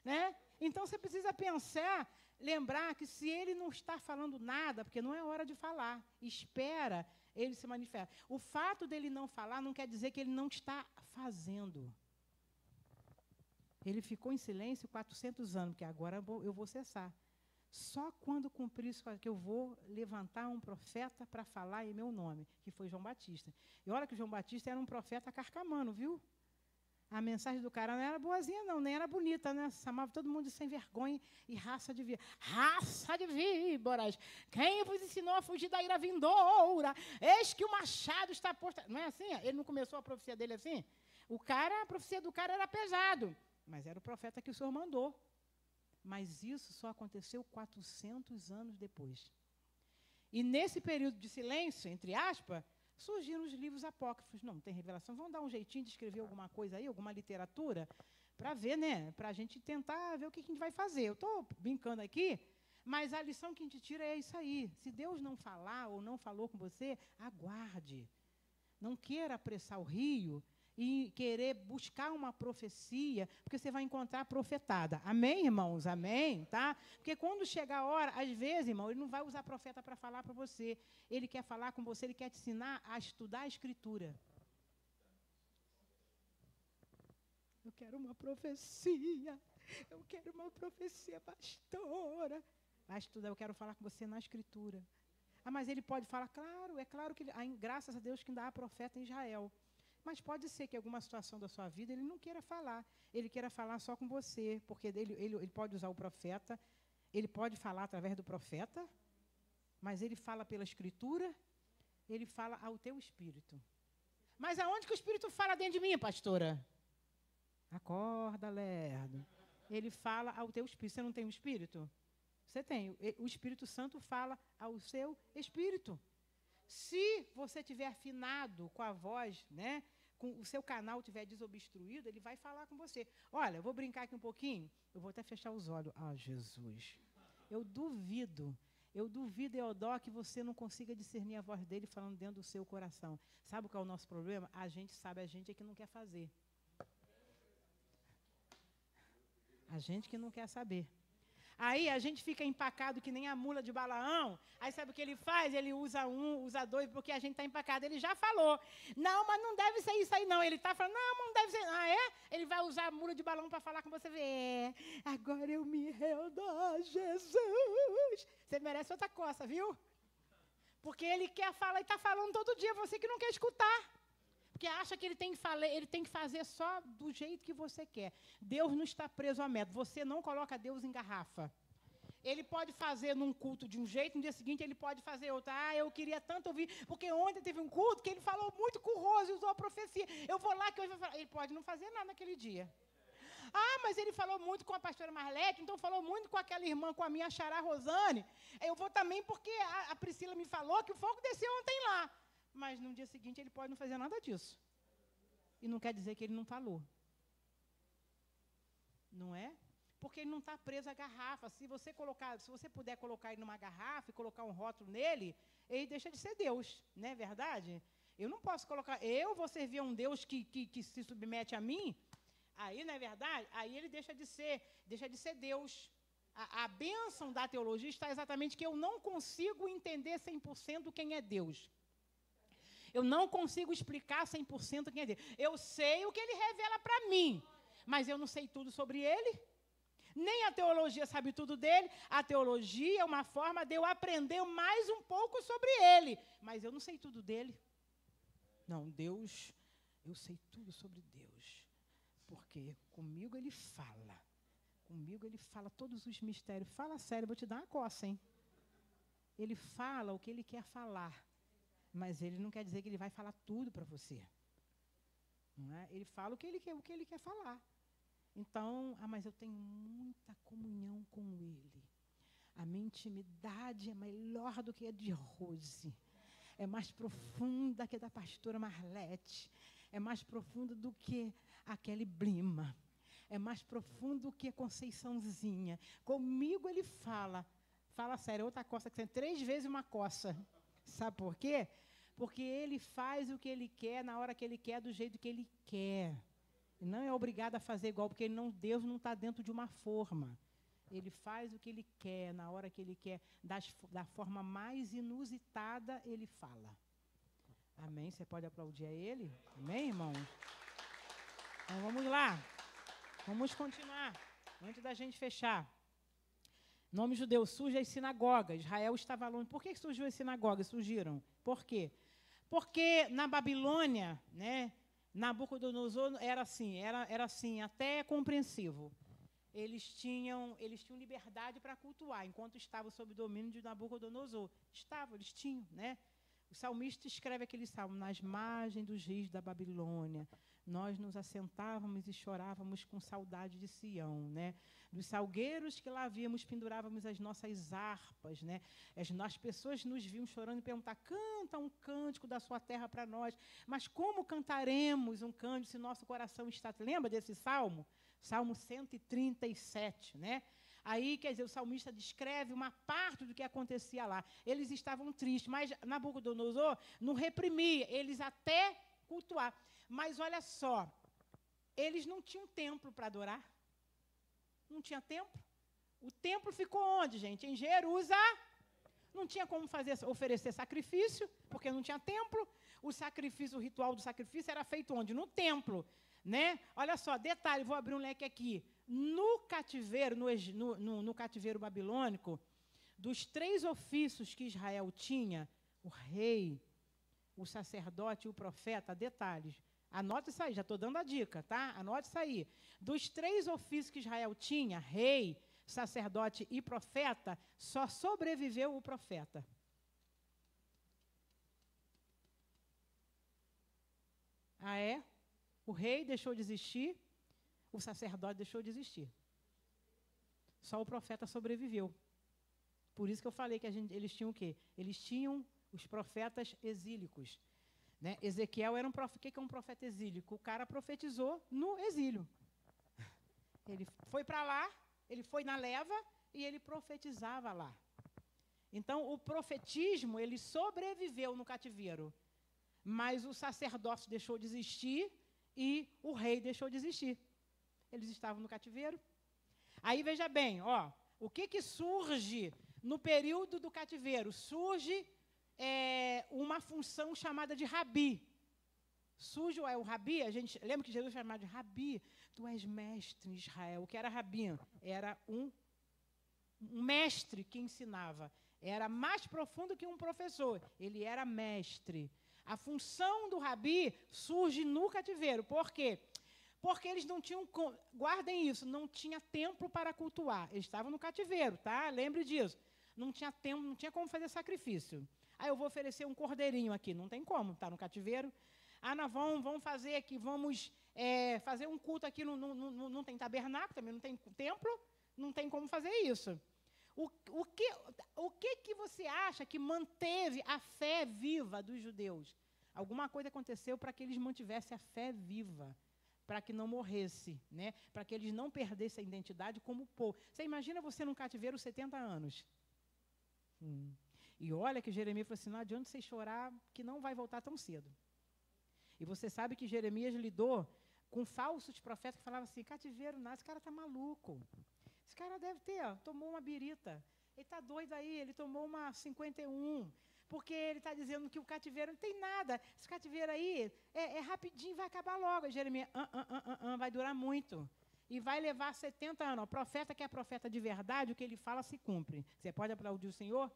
Né? Então, você precisa pensar, lembrar que se ele não está falando nada, porque não é hora de falar, espera, ele se manifesta. O fato dele não falar não quer dizer que ele não está fazendo. Ele ficou em silêncio 400 anos, porque agora eu vou cessar. Só quando cumprir isso que eu vou levantar um profeta para falar em meu nome, que foi João Batista. E olha que João Batista era um profeta carcamano, viu? A mensagem do cara não era boazinha, não, nem era bonita, né? Chamava todo mundo de sem vergonha e raça de víboras. Raça de víboras! Quem vos ensinou a fugir da ira vindoura? Eis que o machado está posto... Não é assim? Ele não começou a profecia dele assim? A profecia do cara era pesado, mas era o profeta que o Senhor mandou. Mas isso só aconteceu 400 anos depois. E nesse período de silêncio, entre aspas, surgiram os livros apócrifos. Não tem revelação. Vamos dar um jeitinho de escrever alguma coisa aí, alguma literatura, para ver, né? Para a gente tentar ver o que a gente vai fazer. Eu estou brincando aqui, mas a lição que a gente tira é isso aí. Se Deus não falar ou não falou com você, aguarde. Não queira apressar o rio e querer buscar uma profecia, porque você vai encontrar profetada. Amém, irmãos? Amém? Tá? Porque quando chegar a hora, às vezes, irmão, ele não vai usar profeta para falar para você. Ele quer falar com você, ele quer te ensinar a estudar a Escritura. Eu quero uma profecia. Eu quero uma profecia, pastora. Vai estudar, eu quero falar com você na Escritura. Ah, mas ele pode falar, claro, é claro que, graças a Deus que ainda há profeta em Israel. Mas pode ser que em alguma situação da sua vida ele não queira falar. Ele queira falar só com você, porque ele pode usar o profeta, ele pode falar através do profeta, mas ele fala pela Escritura, ele fala ao teu espírito. Mas aonde que o Espírito fala dentro de mim, pastora? Acorda, lerdo. Ele fala ao teu espírito. Você não tem um espírito? Você tem. O Espírito Santo fala ao seu espírito. Se você tiver afinado com a voz, né, com o seu canal estiver desobstruído, ele vai falar com você. Olha, eu vou brincar aqui um pouquinho, eu vou até fechar os olhos. Ah, Jesus. Eu duvido, Eudó, que você não consiga discernir a voz dele falando dentro do seu coração. Sabe qual é o nosso problema? A gente sabe, a gente é que não quer fazer. A gente que não quer saber. Aí a gente fica empacado que nem a mula de Balaão. Aí sabe o que ele faz? Ele usa um, usa dois, porque a gente está empacado. Ele já falou. Não, mas não deve ser isso aí, não. Ele está falando, não deve ser. Ah, é? Ele vai usar a mula de Balaão para falar com você. É, agora eu me rendo a Jesus. Você merece outra coça, viu? Porque ele quer falar e está falando todo dia. Você que não quer escutar. Porque acha que ele tem que fazer só do jeito que você quer. Deus não está preso a método. Você não coloca Deus em garrafa. Ele pode fazer num culto de um jeito, no dia seguinte ele pode fazer outro. Ah, eu queria tanto ouvir. Porque ontem teve um culto que ele falou muito com o Rose, usou a profecia. Eu vou lá que hoje vai falar. Ele pode não fazer nada naquele dia. Ah, mas ele falou muito com a pastora Marlete, então falou muito com aquela irmã, com a minha xará Rosane. Eu vou também porque a Priscila me falou que o fogo desceu ontem lá. Mas no dia seguinte ele pode não fazer nada disso. E não quer dizer que ele não falou. Não é? Porque ele não está preso à garrafa. Se você puder colocar ele numa garrafa e colocar um rótulo nele, ele deixa de ser Deus. Não é verdade? Eu não posso colocar... Eu vou servir a um Deus que se submete a mim. Aí, não é verdade? Aí ele deixa de ser Deus. A bênção da teologia está exatamente que eu não consigo entender 100% quem é Deus. Eu não consigo explicar 100% quem é Deus. Eu sei o que ele revela para mim, mas eu não sei tudo sobre ele. Nem a teologia sabe tudo dele. A teologia é uma forma de eu aprender mais um pouco sobre ele, mas eu não sei tudo dele. Não, Deus, eu sei tudo sobre Deus, porque comigo ele fala. Comigo ele fala todos os mistérios. Fala sério, vou te dar uma coça, hein? Ele fala o que ele quer falar. Mas ele não quer dizer que ele vai falar tudo para você. Não é? Ele fala o que ele quer falar. Então, mas eu tenho muita comunhão com ele. A minha intimidade é melhor do que a de Rose. É mais profunda que a da pastora Marlete. É mais profunda do que a Kelly Blima. É mais profundo do que a Conceiçãozinha. Comigo ele fala sério, outra coça que tem 3 vezes uma coça. Sabe por quê? Porque ele faz o que ele quer, na hora que ele quer, do jeito que ele quer. E não é obrigado a fazer igual, porque Deus não está dentro de uma forma. Ele faz o que ele quer, na hora que ele quer, da forma mais inusitada, ele fala. Amém? Você pode aplaudir a ele? Amém, irmão? Então, vamos lá. Vamos continuar, antes da gente fechar. Nome judeu, surge as sinagogas. Israel estava longe. Por que surgiu as sinagogas? Surgiram. Por quê? Porque na Babilônia, né, Nabucodonosor era assim, até compreensivo. Eles tinham liberdade para cultuar, enquanto estavam sob o domínio de Nabucodonosor. Eles tinham, né? O salmista escreve aquele salmo: nas margens dos rios da Babilônia, nós nos assentávamos e chorávamos com saudade de Sião, né? Dos salgueiros que lá víamos, pendurávamos as nossas harpas, né? As pessoas nos viam chorando e perguntavam: canta um cântico da sua terra para nós. Mas como cantaremos um cântico se nosso coração está... Lembra desse salmo? Salmo 137, né? Aí, quer dizer, o salmista descreve uma parte do que acontecia lá. Eles estavam tristes, mas Nabucodonosor não reprimia, eles até cultuar. Mas olha só, eles não tinham templo para adorar. Não tinha templo. O templo ficou onde, gente? Em Jerusalém. Não tinha como oferecer sacrifício, porque não tinha templo. O ritual do sacrifício era feito onde? No templo, né? Olha só, detalhe, vou abrir um leque aqui. No cativeiro, no cativeiro babilônico, dos 3 ofícios que Israel tinha, o rei, o sacerdote e o profeta, detalhes. Anote isso aí, já estou dando a dica, tá? Anote isso aí. Dos 3 ofícios que Israel tinha, rei, sacerdote e profeta, só sobreviveu o profeta. Ah, é? O rei deixou de existir, o sacerdote deixou de existir. Só o profeta sobreviveu. Por isso que eu falei que eles tinham o quê? Eles tinham os profetas exílicos. Né? Ezequiel era um profeta. O que é um profeta exílico? O cara profetizou no exílio. Ele foi para lá, ele foi na leva e ele profetizava lá. Então, o profetismo, ele sobreviveu no cativeiro. Mas o sacerdócio deixou de existir e o rei deixou de existir. Eles estavam no cativeiro. Aí, veja bem, ó, o que surge no período do cativeiro? Surge uma função chamada de rabi. Surge o rabi, a gente lembra que Jesus chamava de rabi. Tu és mestre em Israel. O que era rabi? Era um mestre que ensinava. Era mais profundo que um professor. Ele era mestre. A função do rabi surge no cativeiro. Por quê? Porque eles não tinham, guardem isso, não tinha templo para cultuar. Eles estavam no cativeiro, tá? Lembre disso. Não tinha templo, não tinha como fazer sacrifício. Aí eu vou oferecer um cordeirinho aqui. Não tem como, tá no cativeiro. Ah, nós vamos fazer aqui, vamos fazer um culto aqui, não tem tabernáculo, também não tem templo, não tem como fazer isso. O que você acha que manteve a fé viva dos judeus? Alguma coisa aconteceu para que eles mantivessem a fé viva, para que não morresse, né? Para que eles não perdessem a identidade como povo. Você imagina você num cativeiro 70 anos. E olha que Jeremias falou assim, não adianta você chorar, que não vai voltar tão cedo. E você sabe que Jeremias lidou com falsos profetas que falavam assim, cativeiro, nada, esse cara está maluco. Esse cara deve ter, tomou uma birita. Ele está doido aí, ele tomou uma 51. Porque ele está dizendo que o cativeiro não tem nada. Esse cativeiro aí é rapidinho, vai acabar logo. Jeremias, vai durar muito. E vai levar 70 anos. O profeta que é profeta de verdade, o que ele fala se cumpre. Você pode aplaudir o Senhor?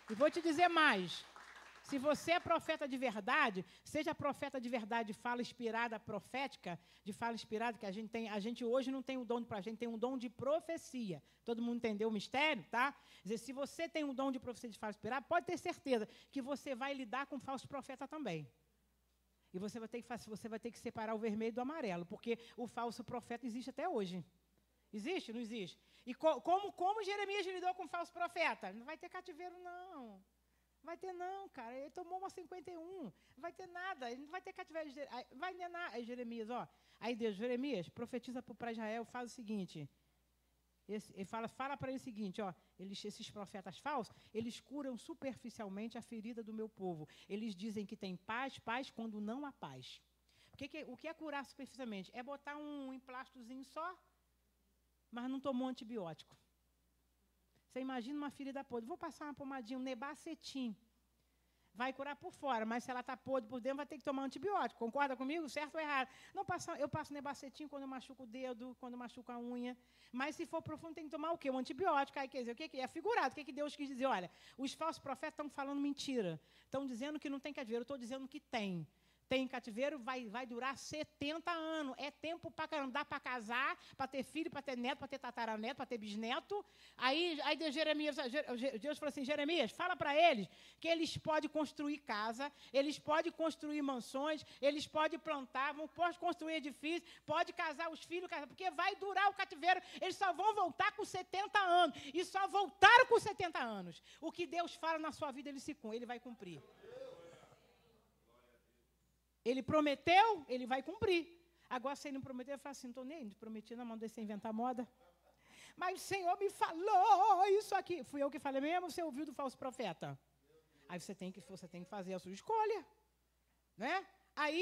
E vou te dizer mais. Se você é profeta de verdade, seja profeta de verdade de fala inspirada profética, de fala inspirada, que a gente hoje não tem o dom de profecia, a gente tem um dom de profecia. Todo mundo entendeu o mistério, tá? Quer dizer, se você tem um dom de profecia de fala inspirada, pode ter certeza que você vai lidar com falso profeta também. E você vai ter que separar o vermelho do amarelo, porque o falso profeta existe até hoje. Existe? Não existe? E como Jeremias lidou com o falso profeta? Não vai ter cativeiro, não. Vai ter não, cara. Ele tomou uma 51. Não vai ter nada. Ele não vai ter cativeiro. Vai ter nada. Aí Jeremias, ó. Aí Deus, Jeremias, profetiza para Israel, faz o seguinte. Ele fala para ele o seguinte, ó. Esses profetas falsos, eles curam superficialmente a ferida do meu povo. Eles dizem que tem paz, quando não há paz. O que é curar superficialmente? É botar um emplástozinho só, mas não tomou antibiótico. Você imagina uma ferida podre. Vou passar uma pomadinha, um nebacetim. Vai curar por fora, mas se ela está podre por dentro, vai ter que tomar antibiótico. Concorda comigo? Certo ou errado? Não eu passo nebacetim quando eu machuco o dedo, quando eu machuco a unha. Mas se for profundo, tem que tomar o quê? Um antibiótico. Aí, quer dizer, o que é figurado? O que Deus quis dizer? Olha, os falsos profetas estão falando mentira. Estão dizendo que não tem cativeiro. Eu estou dizendo que tem. Tem cativeiro, vai durar 70 anos. É tempo para caramba. Dá para casar, para ter filho, para ter neto, para ter tataraneto, para ter bisneto. Aí Deus falou assim, Jeremias, fala para eles que eles podem construir casa, eles podem construir mansões, eles podem plantar, podem construir edifícios, podem casar os filhos, porque vai durar o cativeiro. Eles só vão voltar com 70 anos. E só voltaram com 70 anos. O que Deus fala na sua vida, ele vai cumprir. Ele prometeu, ele vai cumprir. Agora, se ele não prometeu, ele fala assim, não estou nem prometido, não mandei você inventar moda. Mas o Senhor me falou isso aqui. Fui eu que falei mesmo, você ouviu do falso profeta? Aí você tem que fazer a sua escolha. Né? Aí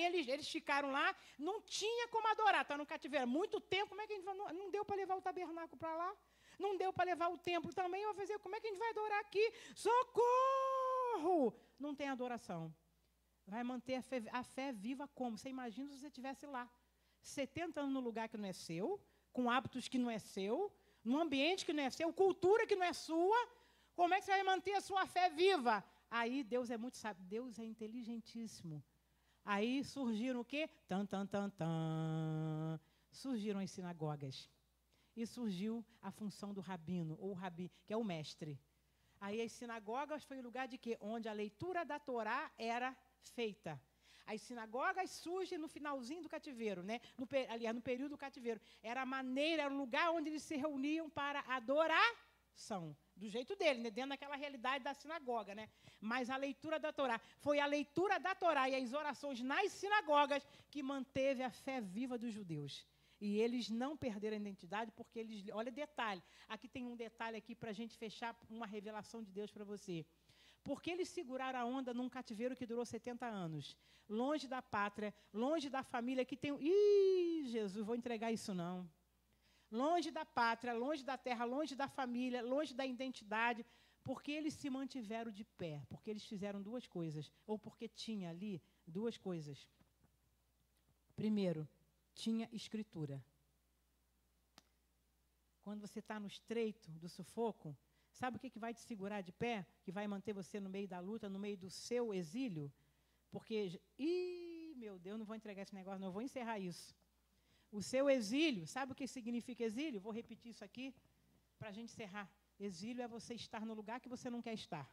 eles ficaram lá, não tinha como adorar, está no cativeiro. Muito tempo, como é que a gente vai? Não deu para levar o tabernáculo para lá. Não deu para levar o templo também. Eu vou fazer, como é que a gente vai adorar aqui? Socorro! Não tem adoração. Vai manter a fé viva como? Você imagina se você estivesse lá. 70 anos no lugar que não é seu, com hábitos que não é seu, num ambiente que não é seu, cultura que não é sua. Como é que você vai manter a sua fé viva? Aí Deus é muito sábio, Deus é inteligentíssimo. Aí surgiram o quê? Surgiram as sinagogas. E surgiu a função do rabino, ou rabi, que é o mestre. Aí as sinagogas foi o lugar de quê? Onde a leitura da Torá era feita. As sinagogas surgem no finalzinho do cativeiro, né? No período do cativeiro. Era a maneira, era o lugar onde eles se reuniam para adoração. Do jeito dele, né? Dentro daquela realidade da sinagoga, né? Mas a leitura da Torá, foi a leitura da Torá e as orações nas sinagogas que manteve a fé viva dos judeus. E eles não perderam a identidade, porque eles... Olha detalhe, aqui tem um detalhe aqui para a gente fechar uma revelação de Deus para você. Porque eles seguraram a onda num cativeiro que durou 70 anos. Longe da pátria, longe da família que tem... Ih, Jesus, vou entregar isso não. Longe da pátria, longe da terra, longe da família, longe da identidade. Porque eles se mantiveram de pé. Porque eles fizeram duas coisas. Ou porque tinha ali duas coisas. Primeiro, tinha escritura. Quando você está no estreito do sufoco, sabe o que vai te segurar de pé? Que vai manter você no meio da luta, no meio do seu exílio? Porque, meu Deus, não vou entregar esse negócio, não, eu vou encerrar isso. O seu exílio, sabe o que significa exílio? Vou repetir isso aqui para a gente encerrar. Exílio é você estar no lugar que você não quer estar.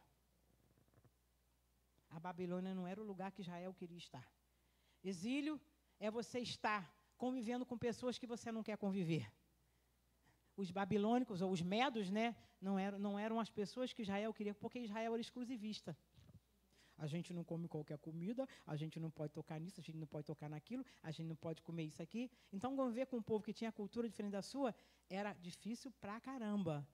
A Babilônia não era o lugar que Israel queria estar. Exílio é você estar convivendo com pessoas que você não quer conviver. Os babilônicos, ou os medos, né, não eram as pessoas que Israel queria, porque Israel era exclusivista. A gente não come qualquer comida, a gente não pode tocar nisso, a gente não pode tocar naquilo, a gente não pode comer isso aqui. Então, conviver com um povo que tinha cultura diferente da sua, era difícil pra caramba.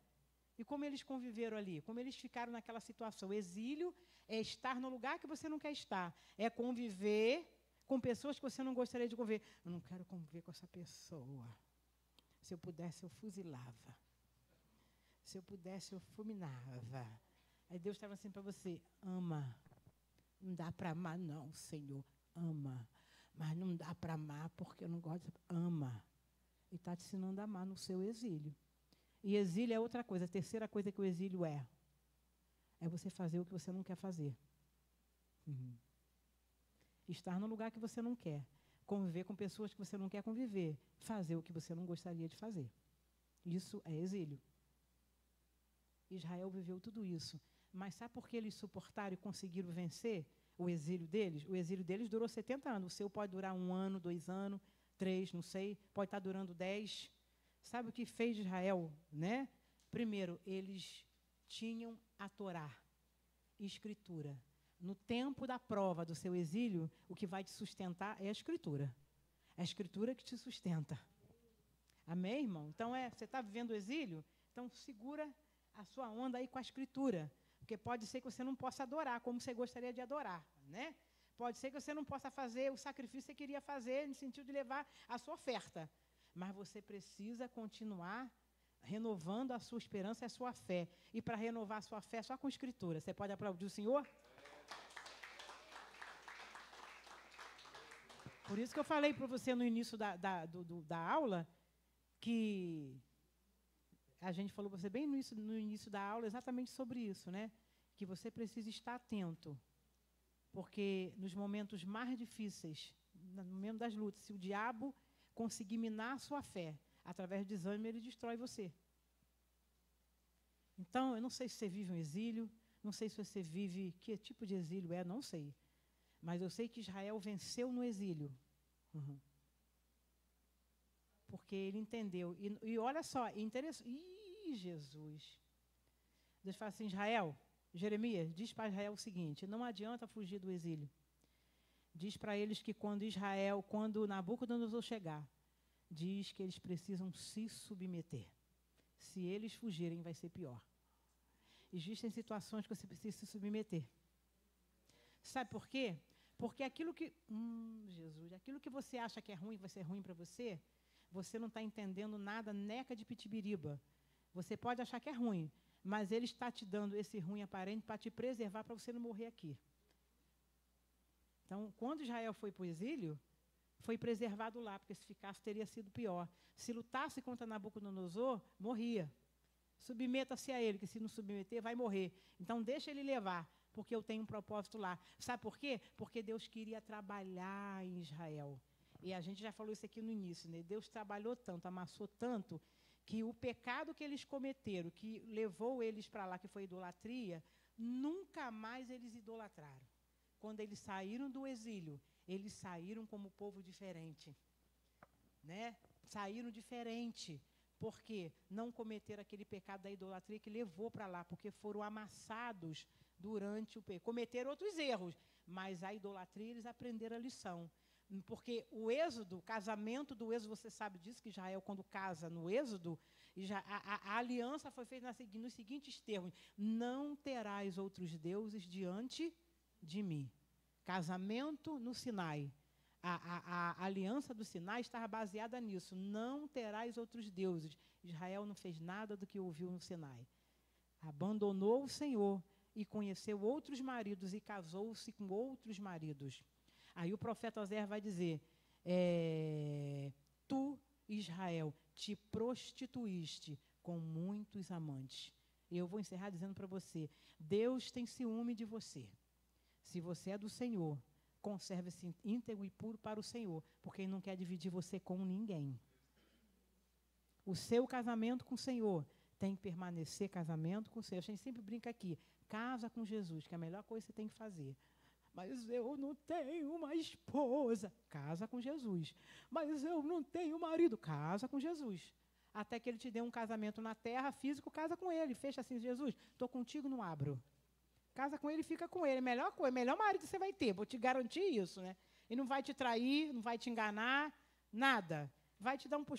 E como eles conviveram ali? Como eles ficaram naquela situação? O exílio é estar no lugar que você não quer estar. É conviver com pessoas que você não gostaria de conviver. Eu não quero conviver com essa pessoa. Se eu pudesse, eu fuzilava. Se eu pudesse, eu fulminava. Aí Deus estava assim para você, ama. Não dá para amar, não, Senhor. Ama. Mas não dá para amar porque eu não gosto. Ama. E está te ensinando a amar no seu exílio. E exílio é outra coisa. A terceira coisa que o exílio é você fazer o que você não quer fazer. Estar no lugar que você não quer. Conviver com pessoas que você não quer conviver. Fazer o que você não gostaria de fazer. Isso é exílio. Israel viveu tudo isso. Mas sabe por que eles suportaram e conseguiram vencer? o exílio deles? O exílio deles durou 70 anos. O seu pode durar 1 ano, 2 anos, 3, não sei. Pode estar durando 10. Sabe o que fez de Israel, né? Primeiro, eles tinham a Torá, escritura. No tempo da prova do seu exílio, o que vai te sustentar é a escritura. É a escritura que te sustenta. Amém, irmão? Então, você está vivendo o exílio? Então, segura a sua onda aí com a escritura. Porque pode ser que você não possa adorar como você gostaria de adorar, né? Pode ser que você não possa fazer o sacrifício que você queria fazer, no sentido de levar a sua oferta. Mas você precisa continuar renovando a sua esperança e a sua fé. E para renovar a sua fé, só com escritura. Você pode aplaudir o Senhor? Por isso que eu falei para você no início da aula, que a gente falou para você bem no início da aula exatamente sobre isso, né? Que você precisa estar atento. Porque nos momentos mais difíceis, no momento das lutas, se o diabo conseguir minar a sua fé, através do desânimo, ele destrói você. Então, eu não sei se você vive um exílio, não sei se você vive, que tipo de exílio é, não sei. Mas eu sei que Israel venceu no exílio. Uhum. Porque ele entendeu. E olha só, Jesus. Deus fala assim, Jeremias, diz para Israel o seguinte, não adianta fugir do exílio. Diz para eles que quando Nabucodonosor chegar, diz que eles precisam se submeter. Se eles fugirem, vai ser pior. Existem situações que você precisa se submeter. Sabe por quê? Porque aquilo que você acha que é ruim, vai ser ruim para você, você não está entendendo nada, neca de pitibiriba. Você pode achar que é ruim, mas ele está te dando esse ruim aparente para te preservar, para você não morrer aqui. Então, quando Israel foi para o exílio, foi preservado lá, porque se ficasse teria sido pior. Se lutasse contra Nabucodonosor, morria. Submeta-se a ele, que se não submeter, vai morrer. Então, deixa ele levar, porque eu tenho um propósito lá. Sabe por quê? Porque Deus queria trabalhar em Israel. E a gente já falou isso aqui no início, né? Deus trabalhou tanto, amassou tanto, que o pecado que eles cometeram, que levou eles para lá, que foi idolatria, nunca mais eles idolatraram. Quando eles saíram do exílio, eles saíram como povo diferente, né? Saíram diferente, porque não cometeram aquele pecado da idolatria que levou para lá, porque foram amassados durante o pecado. Cometeram outros erros, mas a idolatria eles aprenderam a lição. Porque o êxodo, o casamento do êxodo, você sabe disso, que Israel, quando casa no êxodo, a aliança foi feita nos seguintes termos: não terás outros deuses diante de mim. Casamento no Sinai. A aliança do Sinai estava baseada nisso. Não terás outros deuses. Israel não fez nada do que ouviu no Sinai. Abandonou o Senhor e conheceu outros maridos e casou-se com outros maridos. Aí o profeta Oséias vai dizer, tu, Israel, te prostituíste com muitos amantes. E eu vou encerrar dizendo para você, Deus tem ciúme de você. Se você é do Senhor, conserve-se íntegro e puro para o Senhor, porque Ele não quer dividir você com ninguém. O seu casamento com o Senhor tem que permanecer casamento com o Senhor. A gente sempre brinca aqui, casa com Jesus, que é a melhor coisa que você tem que fazer. Mas eu não tenho uma esposa. Casa com Jesus. Mas eu não tenho marido. Casa com Jesus. Até que Ele te dê um casamento na terra, físico, casa com Ele. Fecha assim, Jesus, estou contigo, não abro. Casa com Ele, fica com Ele. Melhor coisa, melhor marido que você vai ter. Vou te garantir isso, né? Ele não vai te trair, não vai te enganar, nada. Vai te dar um puxão.